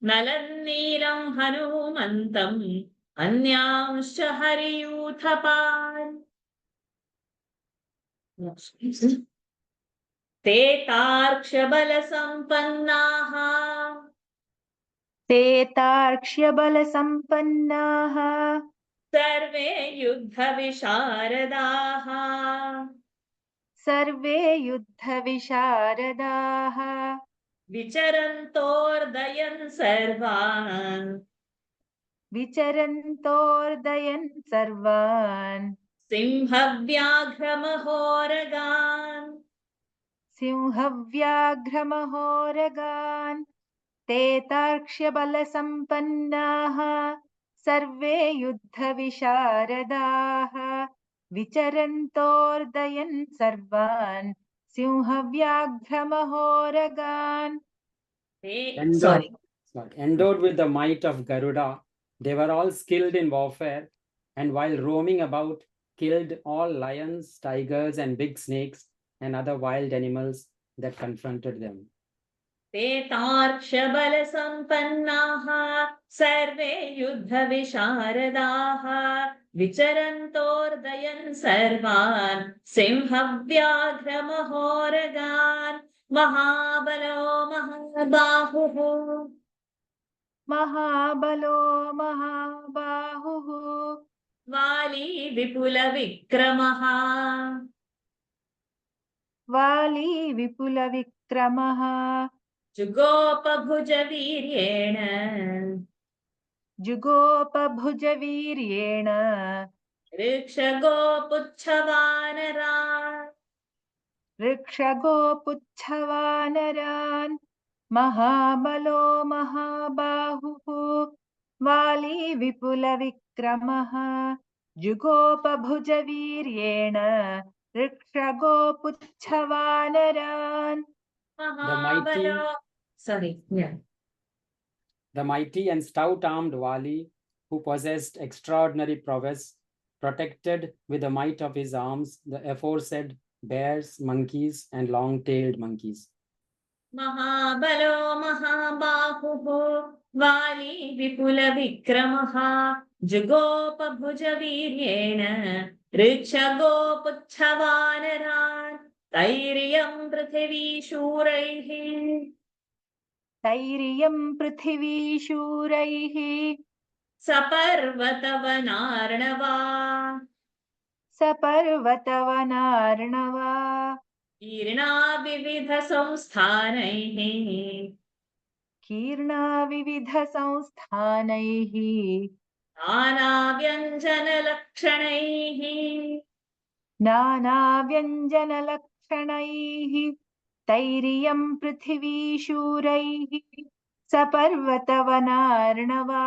नलं नीलं हनुमन्तम् अन्यांश्च हरियूथपान् ते तार्क्ष्यबलसम्पन्नाः सर्वे युद्धविशारदाः विचरन्तोर्दयन् सर्वान् सिंहव्याघ्रमहोरगान् ते तार्क्ष्यबलसम्पन्नाः सर्वे युद्धविशारदाः विचरन्तोर्दयन् सर्वान् सिंहव्याघ्रमहोरगान्. Endowed with the might of Garuda, they were all skilled in warfare, and while roaming about, killed all lions, tigers, and big snakes and other wild animals that confronted them. ते तार्क्ष्यबलसम्पन्नाः सर्वे युद्धविशारदाः विचरन्तोर्दयन् सर्वान् सिंहव्याघ्रमहोरगान् महाबलो महाबाहुः वाली विपुलविक्रमः जुगोपभुजवीर्येण ऋक्षगोपुच्छवानरान् महाबलो महाबाहुः वाली विपुलविक्रमः जुगोपभुजवीर्येण ऋक्षगोपुच्छवानरान्. The mighty and stout-armed Vali, who possessed extraordinary prowess, protected with the might of his arms the aforesaid bears, monkeys, and long-tailed monkeys. Mahabalo Mahabahuho Vali Vipula Vikramaha Jugopa Bhujaviryena Rikshago Puchavanaran Tairiyam Prithivi Shuraihi Saparvatavanarnava Kirna Vividha Samsthanaihi Nana Vyanjana Lakshanaihi Tairiyam Prithivi Shuraihi Saparvatavanarnava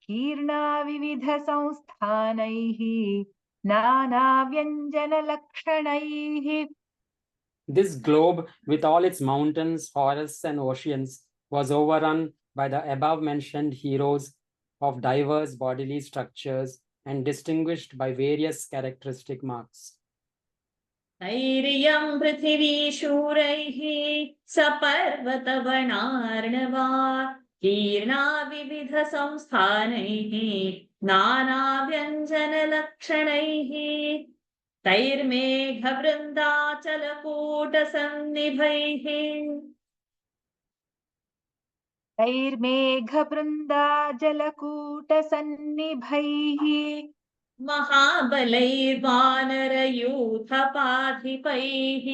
Kirna Vividha Samsthanaihi Nana Vyanjana Lakshanaihi. This globe, with all its mountains, forests, and oceans, was overrun by the above-mentioned heroes of diverse bodily structures and distinguished by various characteristic marks. धैर्यं पृथिवी शूरैः सपर्वतवनार्णवा कीर्णा विविध संस्थानैः नानाव्यञ्जनलक्षणैः तैर्मेघवृन्दाचलकूटसन्निभैः तैर्मेघवृन्दाजलकूटसन्निभैः महाबलैर्वानरयूथपाधिपैः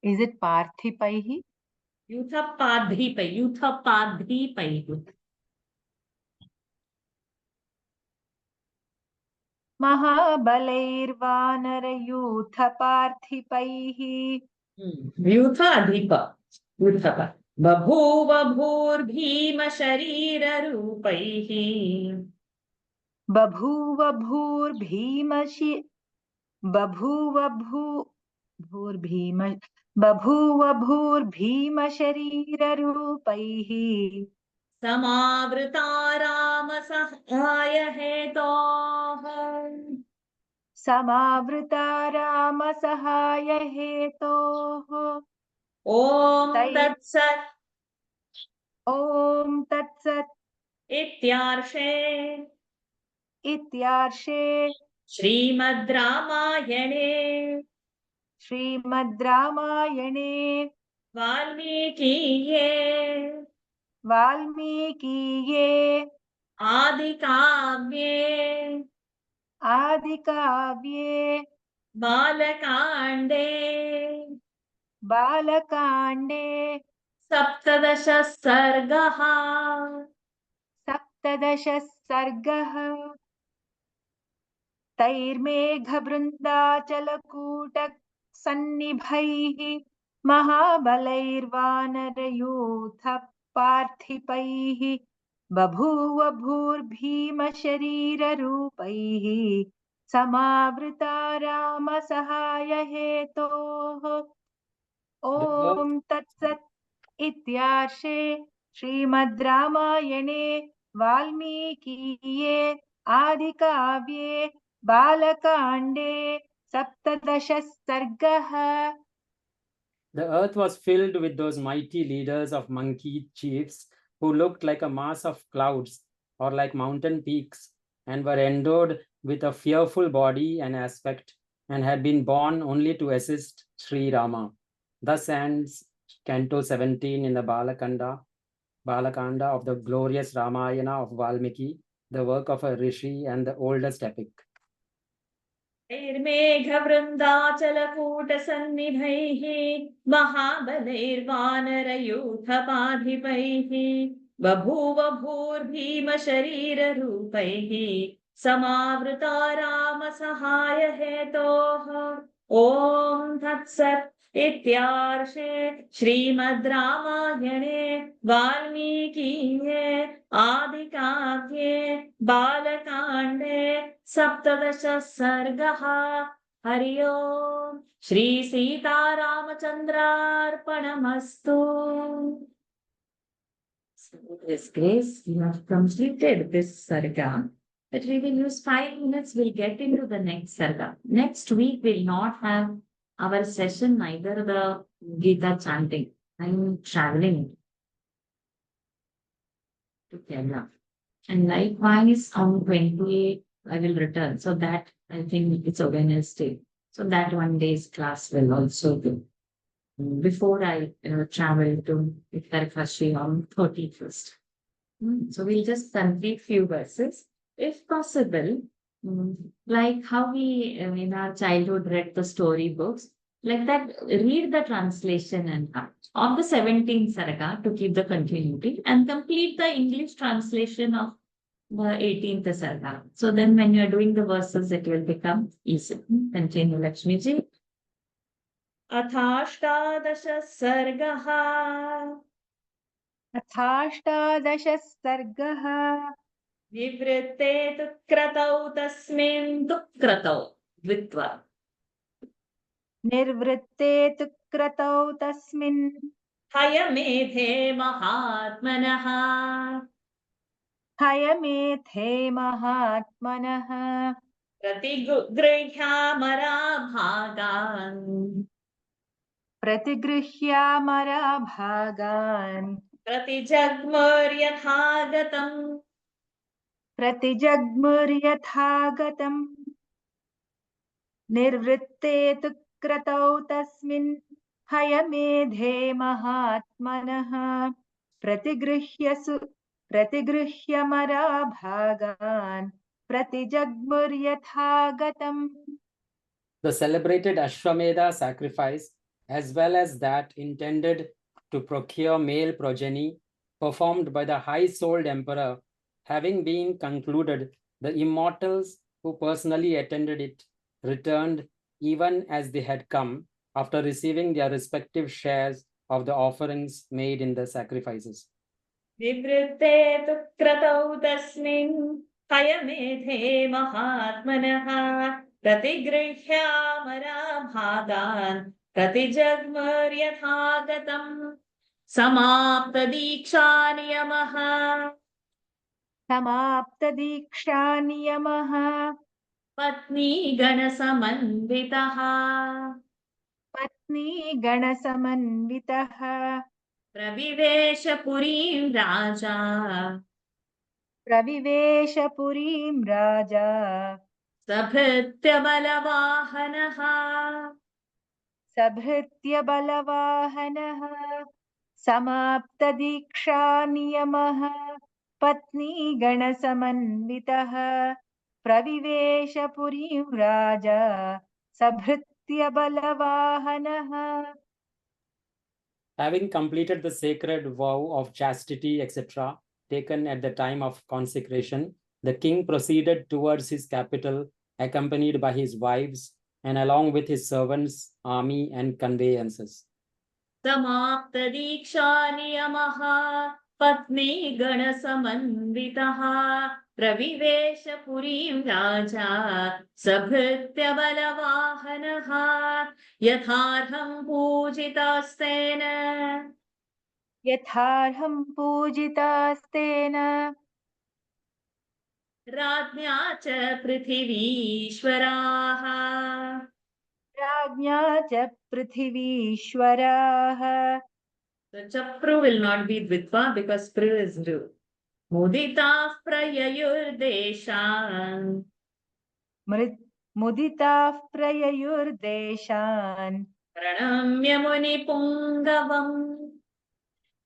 Is it Parthipaihi? यूथपाधिपैः महाबलैर्वानरयूथपार्थिपैः यूथाधिप यूथप बभूव भूर्भीमशरीररूपैः बभूव भूर्भीमशि बभूव भूर्भीम बभूव भूर्भीमशरीररूपैः समावृता रामसहाय हेतोः समावृता रामसहाय हेतोः ॐ तत्सत् ॐ तत्सत् इत्यार्षे इत्यार्षे श्रीमद् रामायणे श्रीमद् रामायणे वाल्मीकीये वाल्मीकीये आदिकाव्ये आदिकाव्ये बालकाण्डे बालकाण्डे सप्तदश सर्गः 17 सर्गः तैर्मेघवृन्दाचलकूटसन्निभैः महाबलैर्वानरयूथपार्थिपैः बभूव भूर्भीमशरीररूपैः समावृता रामसहाय हेतोः ॐ तत्सत् इत्यार्षे श्रीमद् रामायणे वाल्मीकीये आदिकाव्ये बालकाण्डे 17 सर्गः The earth was filled with those mighty leaders of monkey chiefs who looked like a mass of clouds or like mountain peaks and were endowed with a fearful body and aspect and had been born only to assist Sri Rama. Thus ends Canto 17 in the Balakanda of the glorious Ramayana of Valmiki, the work of a rishi and the oldest epic. तैर्मेघवृन्दाचलकूटसन्निभैः महाबलैर्वानरयूथपाधिपैः बभूव भूर्भीमशरीररूपैः समावृता रामसहाय हेतोः ॐ तत्सत् इत्यार्षे श्रीमद् रामायणे वाल्मीकीये आदिकाव्ये बालकाण्डे 17 सर्गः हरि ओम् Shri सीतारामचन्द्रार्पणमस्तु. So with this grace, we have completed this sarga. But we will use 5 minutes. We'll get into the next sarga. Next week, we'll not have our session, neither the Gita chanting. I'm traveling to Kerala. And likewise, on 28th, I will return. So that, I think it's a Wednesday. So that one day's class will also be before I travel to Uttarakhandi on 31st. So we'll just complete few verses. If possible, like how we in our childhood read the storybooks, like that, read the translation and of the 17th Sarga to keep the continuity and complete the English translation of the 18th Sarga. So then when you are doing the verses, it will become easy. Continue, Lakshmi ji. अथाष्टादश सर्गः अथाष्टादश सर्गः विवृत्ते तु क्रतौ तस्मिन् तु क्रतौ द्वित्वा निर्वृत्ते तु क्रतौ तस्मिन् हयमेधे महात्मनः हयमेथे महात्मनः प्रतिगृह्यामराभागान् प्रतिगृह्यामराभागान् प्रतिजग्मुर्यथागतम् प्रतिजग्मुर्यथागतम् निर्वृत्ते तु क्रतौ तस्मिन् हयमेधे महात्मनः प्रतिगृह्यमराभागान् प्रतिजग्मुर्यथागतम्. The celebrated Ashwamedha sacrifice, as well as that intended to procure male progeny, performed by the high-souled emperor, having been concluded, the immortals who personally attended it returned even as they had come, after receiving their respective shares of the offerings made in the sacrifices. निवृत्ते तु क्रतौ तस्मिन् हयमेधे महात्मनः प्रतिगृह्यामराभागान् प्रतिजग्मुर्यथागतम् समाप्तदीक्षानियमः समाप्तदीक्षानियमः पत्नीगणसमन्वितः पत्नीगणसमन्वितः प्रविवेश पुरीं राजा प्रविवेश पुरीं राजा सभृत्य बलवाहनः सभृत्य बलवाहनः समाप्तदीक्षानियमः पत्नीगणसमन्वितः प्रविवेश पुरीं राजा सभृत्य बलवाहनः. Having completed the sacred vow of chastity, etc., taken at the time of consecration, the king proceeded towards his capital, accompanied by his wives and along with his servants, army, and conveyances. समाप्तदीक्षानियमः पत्नीगणसमन्वितः प्रविवेश पुरीं राजा सभृत्य बलवाहनः यथार्हं पूजितास्तेन यथार्हं पूजितास्तेन राज्ञा च पृथिवीश्वराः राज्ञा च पृथिवीश्वराः. The chapru will not be dvitva because pru is ru. Muditaः प्रययुर्देशान् मुदिताः प्रययुर्देशान् प्रणम्य मुनिपुङ्गवम्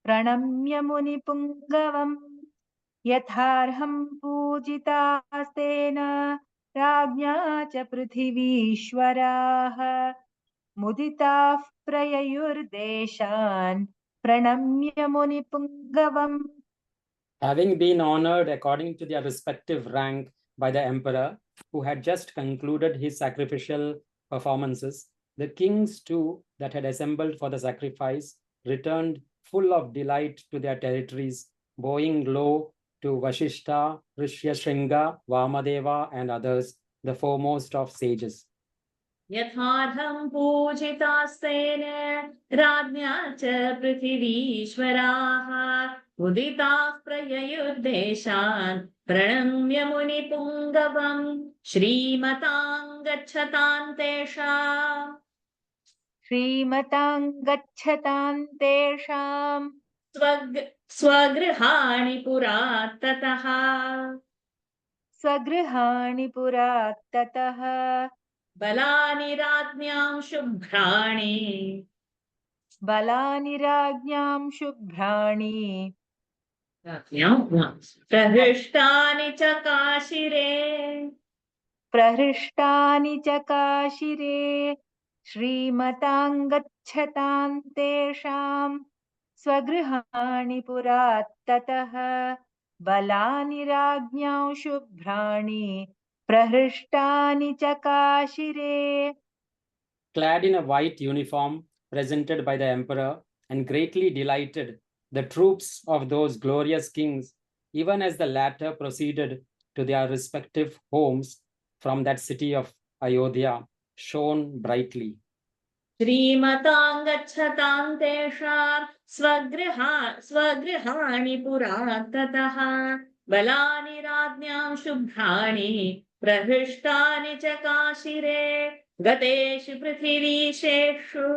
प्रणम्य मुनिपुङ्गवम् यथार्हं पूजितास्तेन राज्ञा च पृथिवीश्वराः मुदिताः प्रययुर्देशान् प्रणम्य मुनिपुङ्गवम्. Having been honored according to their respective rank by the emperor, who had just concluded his sacrificial performances, the kings too that had assembled for the sacrifice returned full of delight to their territories, bowing low to Vashishta, Rishyashringa, Vamadeva, and others, the foremost of sages. यथार्हं पूजितास्तेन राज्ञा च पृथिवीश्वराः उदिताः प्रययुर्देशान् प्रणम्य मुनिपुङ्गवम् श्रीमतां गच्छतां तेषाम् श्रीमतां गच्छतां तेषां स्वगृहाणि पुरात् ततः स्वगृहाणि पुरात् ततः बलानि राज्ञां शुभ्राणि बलानि राज्ञां शुभ्राणि प्रहृष्टानि च काशिरे प्रहृष्टानि च काशिरे श्रीमतां गच्छतां तेषां स्वगृहाणि पुरात् ततः बलानि राज्ञां शुभ्राणि प्रहृष्टानि च काशिरे. Clad in a white uniform presented by the emperor and greatly delighted, the troops of those glorious kings, even as the latter proceeded to their respective homes from that city of Ayodhya, shone brightly. श्रीमतां गच्छतां तेषां स्वगृहाणि पुरात् ततः बलानि राज्ञां शुभ्राणि प्रहृष्टानि च काशिरे गतेषु पृथिवीशेषु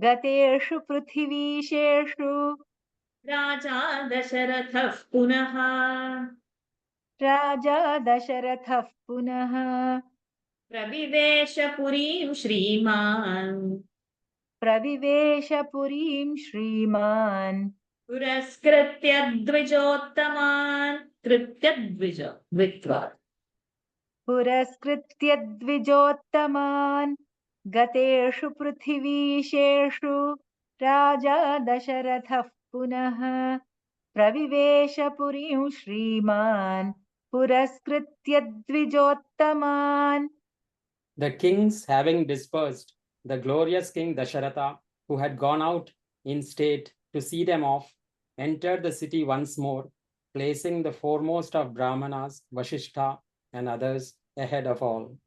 गतेषु पृथिवीशेषु राजा दशरथः पुनः राजा दशरथः पुनः प्रविवेश पुरीं श्रीमान् प्रविवेश पुरीं श्रीमान् पुरस्कृत्य द्विजोत्तमान् कृत्य द्वित्वात् पुरस्कृत्य द्विजोत्तमान् गतेषु पृथिवीशेषु राजा दशरथः पुनः प्रविवेश पुरीं श्रीमान् पुरस्कृत्य द्विजोत्तमान्. The kings having dispersed, the glorious King Dasharatha, who had gone out in state to see them off, entered the city once more, placing the foremost of Brahmanas, Vasishtha, and others ahead of all.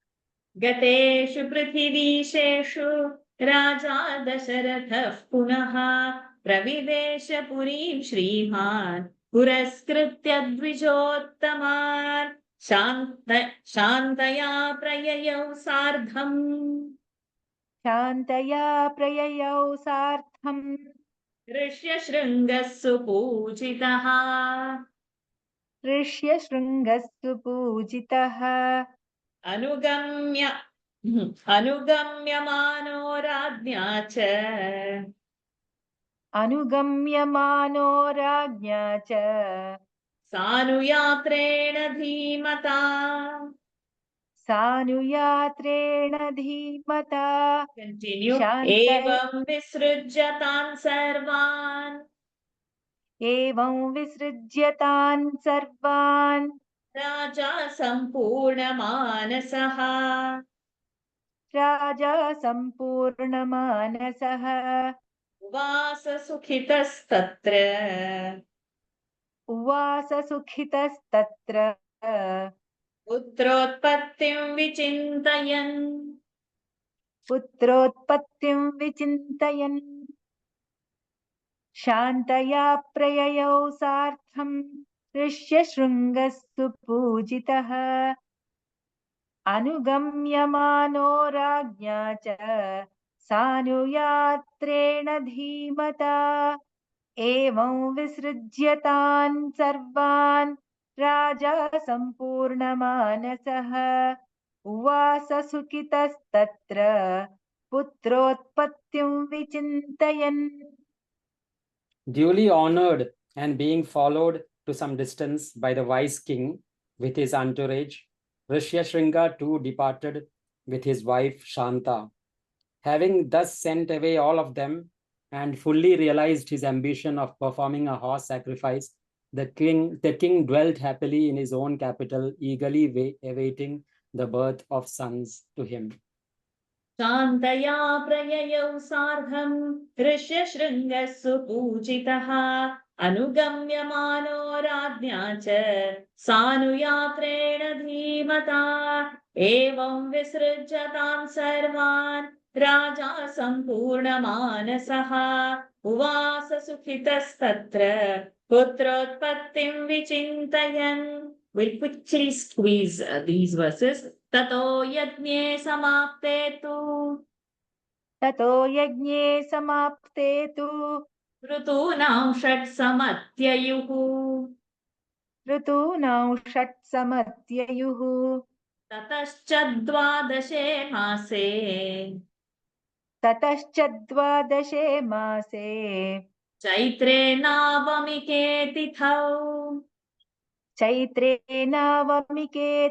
गतेषु पृथिवीशेषु राजा दशरथः पुनः प्रविवेश पुरीं श्रीमान् पुरस्कृत्य द्विजोत्तमान् शान्तया प्रययौ सार्धम् शान्तया प्रययौ सार्धम् ऋष्यशृङ्गः सुपूजितः ऋष्यशृङ्गः सुपूजितः अनुगम्यमानो राज्ञा च अनुगम्यमानो राज्ञा च सानुयात्रेण धीमता सानुयात्रेण धीमता continue शान्तय एवं विसृज्य तान् सर्वान् एवं विसृज्य तान् सर्वान् राजा सम्पूर्णमानसः राजा सम्पूर्णमानसः उवास सुखितस्तत्र उवास सुखितस्तत्र पुत्रोत्पत्तिं विचिन्तयन् पुत्रोत्पत्तिं विचिन्तयन् शान्तया प्रययौ सार्धम् ऋष्यशृङ्गः सुपूजितः अनुगम्यमानो राज्ञा च सानुयात्रेण धीमता एवं विसृज्य तान् सर्वान् राजा सम्पूर्णमानसः उवास सुखितस्तत्र पुत्रोत्पत्तिं विचिन्तयन्. Duly honored and being followed to some distance by the wise king with his entourage, Rishyashringa too departed with his wife Shanta. Having thus sent away all of them and fully realized his ambition of performing a horse sacrifice, the king dwelt happily in his own capital, eagerly awaiting the birth of sons to him. शान्तया प्रययौ सार्धम् ऋष्यशृङ्गः सुपूजितः अनुगम्यमानो राज्ञा च सानुयात्रेण धीमता एवं विसृज्य तान् सर्वान् राजा सम्पूर्णमानसः उवास सुखितस्तत्र पुत्रोत्पत्तिं विचिन्तयन्. We'll quickly squeeze these verses. ततो यज्ञे समाप्ते तु ऋतूनां षट् समत्ययुः ततश्च द्वादशे मासे चैत्रे नवमिके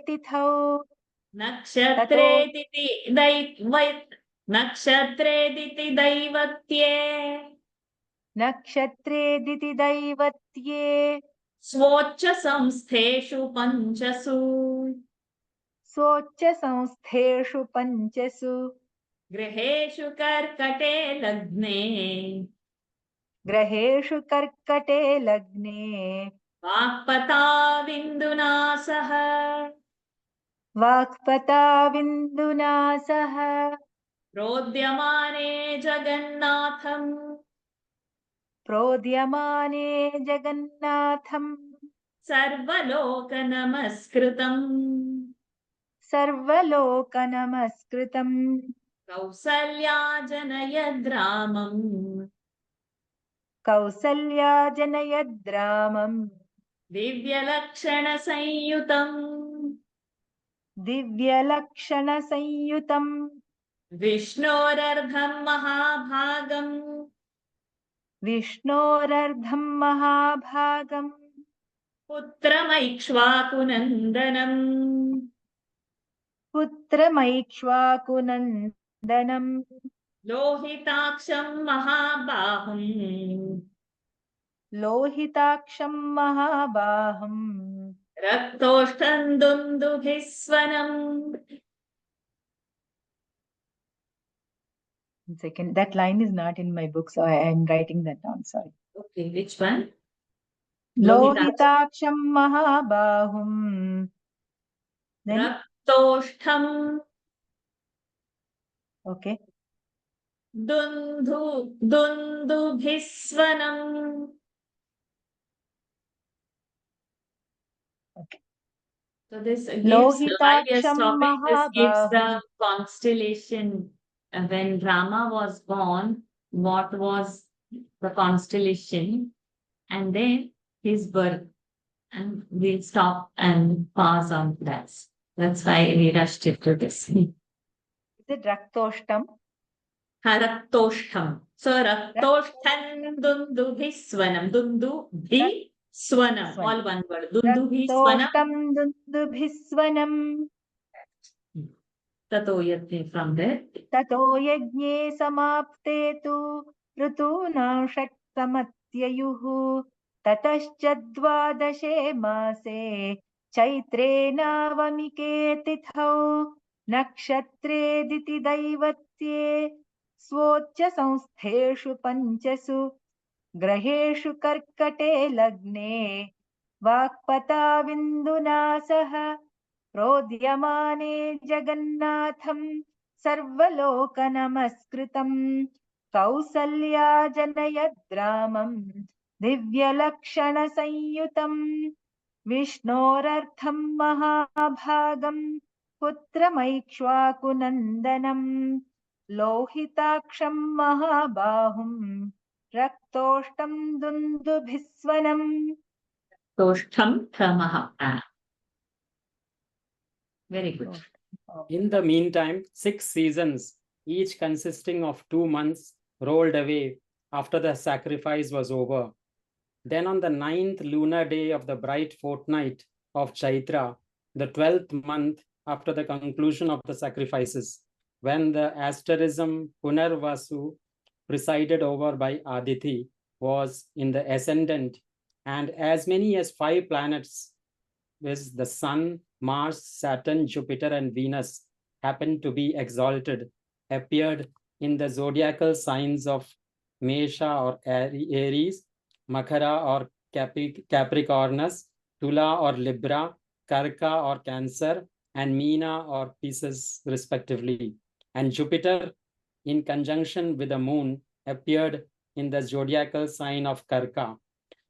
तिथौ नक्षत्रेदिति दैवत्ये स्वोच्च संस्थेषु पंचसु गृहेषु कर्कटे लग्ने वाक्पता विन्दुना सह प्रोद्यमाने जगन्नाथम् सर्वलोक नमस्कृतम् सर्वलोकनमस्कृतम् Kausalya जनयद्रामम् Kausalya जनयद्रामम् दिव्यलक्षणसंयुतम् दिव्यलक्षणसंयुतम् विष्णोरर्धम् महाभागम् विष्णोरर्धम् महाभागम् पुत्रमैक्ष्वाकुनन्दनम् पुत्रमैक्ष्वाकुनन्दनम् लोहिताक्षम् महाबाहुम् लोहिताक्षम् महाबाहम् रक्तोष्ठम् दुन्दुभिस्वनम्. Second, that line is not in my book, so I am writing that down. Sorry. Okay, which one? Lohitaksham mahabahum. Then, Raktostham okay. Dundubhisvanam. Okay. So this gives various Lohitaksham topic. This gives the mahabahum. constellation. When Rama was born, what was the constellation? And then his birth. And we'll stop and pause on that. That's why we rushed it to this. Is it Raktoshtam? Raktoshtham. So Raktoshtham Dundubhiswanam. Dundubhiswanam. All one word. Dundubhiswanam. Raktoshtam dundubhisvanam. Tato yatne from there. Tato yajne samapte tu ऋतूनां षट्समत्ययुः ततश्च द्वादशे मासे चैत्रे नावमिके तिथौ नक्षत्रेदिति दैवत्ये स्वोच्च संस्थेषु पञ्चसु ग्रहेषु कर्कटे लग्ने वाक्पताविन्दुना सह प्रोद्यमाने जगन्नाथं सर्वलोकनमस्कृतम् Kausalya जनयद्रामम् दिव्यलक्षणसंयुतम् विष्णोरर्थम् महाभागम् पुत्रमैक्ष्वाकुनन्दनम् लोहिताक्षम् महाबाहुम् रक्तोष्टम् दुन्दुभिस्वनम् Toshtham Thamaha. Very good. In the meantime, 6 seasons, each consisting of 2 months, rolled away after the sacrifice was over. Then on the 9th lunar day of the bright fortnight of Chaitra, the 12th month after the conclusion of the sacrifices, when the asterism Punarvasu, presided over by Aditi, was in the ascendant, and as many as 5 planets, viz. The Sun, Mars, Saturn, Jupiter, and Venus, happened to be exalted, appeared in the zodiacal signs of Mesha or Aries, Makara or Capricornus, Tula or Libra, Karka or Cancer, and Meena or Pisces, respectively. And Jupiter, in conjunction with the moon, appeared in the zodiacal sign of Karka.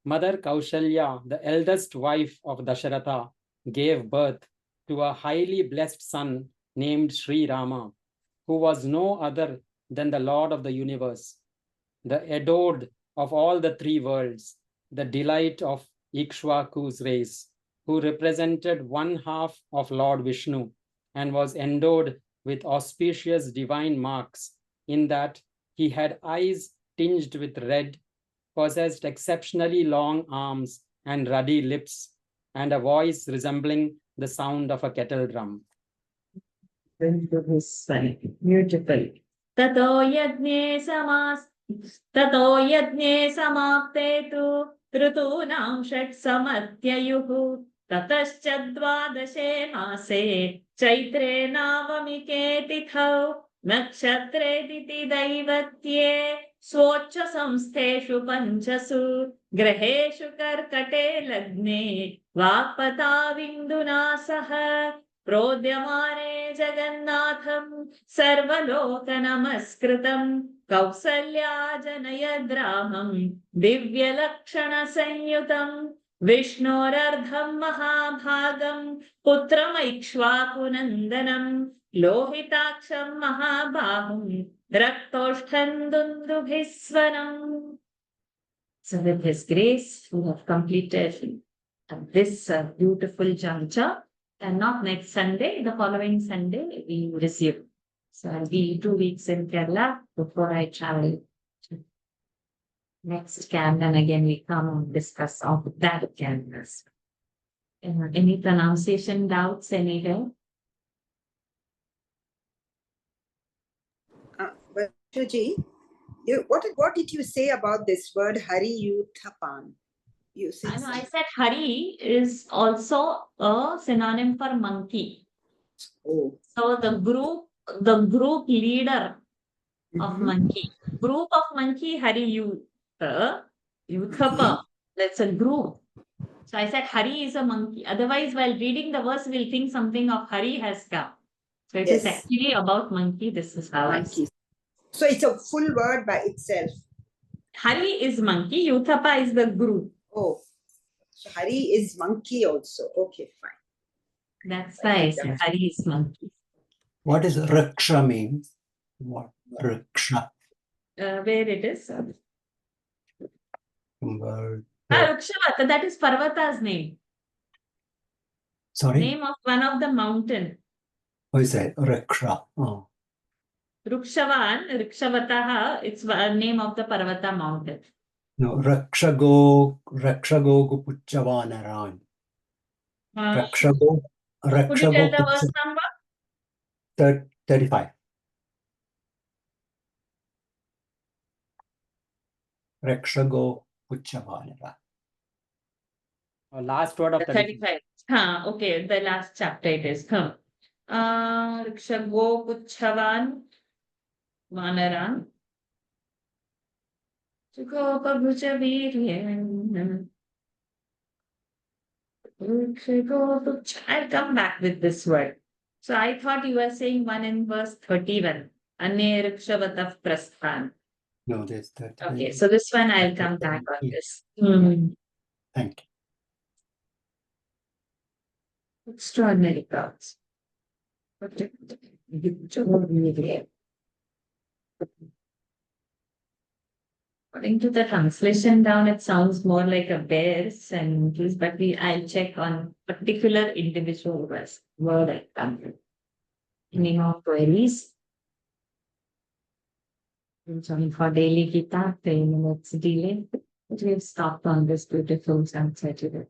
Mother Kaushalya, the eldest wife of Dasharatha, gave birth to a highly blessed son named Sri Rama, who was no other than the Lord of the universe, the adored of all the 3 worlds, the delight of Ikshvaku's race, who represented 1/2 of Lord Vishnu and was endowed with auspicious divine marks in that he had eyes tinged with red, possessed exceptionally long arms and ruddy lips, and a voice resembling the sound of a kettle drum. Beautiful. Tato yajne samapte tu ऋतूनां षट्समत्ययुः ततश्च द्वादशे मासे चैत्रे नावमिके तिथौ नक्षत्रेदिति दैवत्ये स्वोच्च संस्थेषु पञ्चसु ग्रहेषु कर्कटे लग्ने वाक्पताविन्दुना सह प्रोद्यमाने जगन्नाथं सर्वलोकनमस्कृतं Kausalya जनयद्रामं दिव्यलक्षणसंयुतं Vishnurardham Mahabhagam Putram Ikshvakunandanam Lohitaksham Mahabahum Raktoshthan Dundubhisvanam. So with His grace, we have completed this beautiful juncture. And not next Sunday, the following Sunday, we resume. So I'll be 2 weeks in Kerala before I travel to next camp. And again, we come and discuss of that campus. Any pronunciation doubts anywhere? Varshaji, what did you say about this word Hari Yuthapan? You said I know, I said Hari is also a synonym for monkey. oh. So the group leader of monkey. Group of monkey, Hari Yuthapa. That's a group. So I said Hari is a monkey. Otherwise, while reading the verse, we'll think something of Hari has come. So it is Yes. actually about monkey. This is how I see. Monkey. So it's a full word by itself. Hari is monkey. Yuthapa is the group. Oh. So Hari is monkey also. Okay, fine. That's why I said Hari is monkey. What does Raksha mean? What? Raksha. Where it is? Rukshavata, that is Parvata's name. Sorry? Name of one of the mountain. What is that? Raksha. Oh. Rukshavataha, it's a name of the Parvata mountain. No, Rakshago Gupuchavanaran. Rakshago Could you tell the verse Pucha number? 35. Rakshago Puchavanara. Last word of 35. Okay, the last chapter it is. Rikshago Puchavan Vanaran. I'll come back with this word. So I thought you were saying one in verse 31. Ane Rikshavatav Prasthan. No, there's 30. Okay, so this one I'll come back on this. Thank you. Extraordinary crowds. According to the translation down, it sounds more like a bears and trees, but I'll check on particular individual word I come. Any more queries? I'm sorry for daily Gita, 10 minutes delay. But we've stopped on this beautiful sunset today.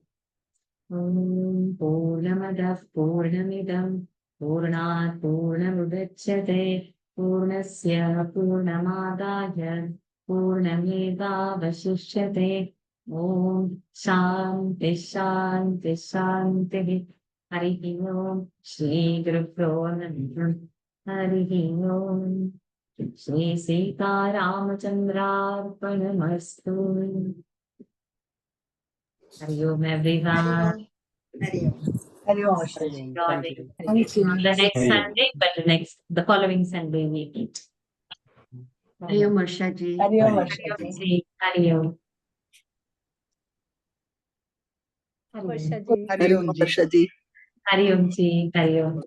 Purnamadav Purnamidam Purnat Purnamudachyate Purnasya Purnamadaya Purnamedavashishyate Om Shanti Shanti Shanti Harihi Om Shri Gurubhyo Namah Harihi Om Shri Sita Ramachandrarpanamastu. Hari Om everyone. Hari Om. Hari Om. Thank you. Thank you. The next Hari Om. Sunday, but the following Sunday we meet. Hari Om. Hari Om. Hari Om. Hari Om. Hari Om ji. Hari Om.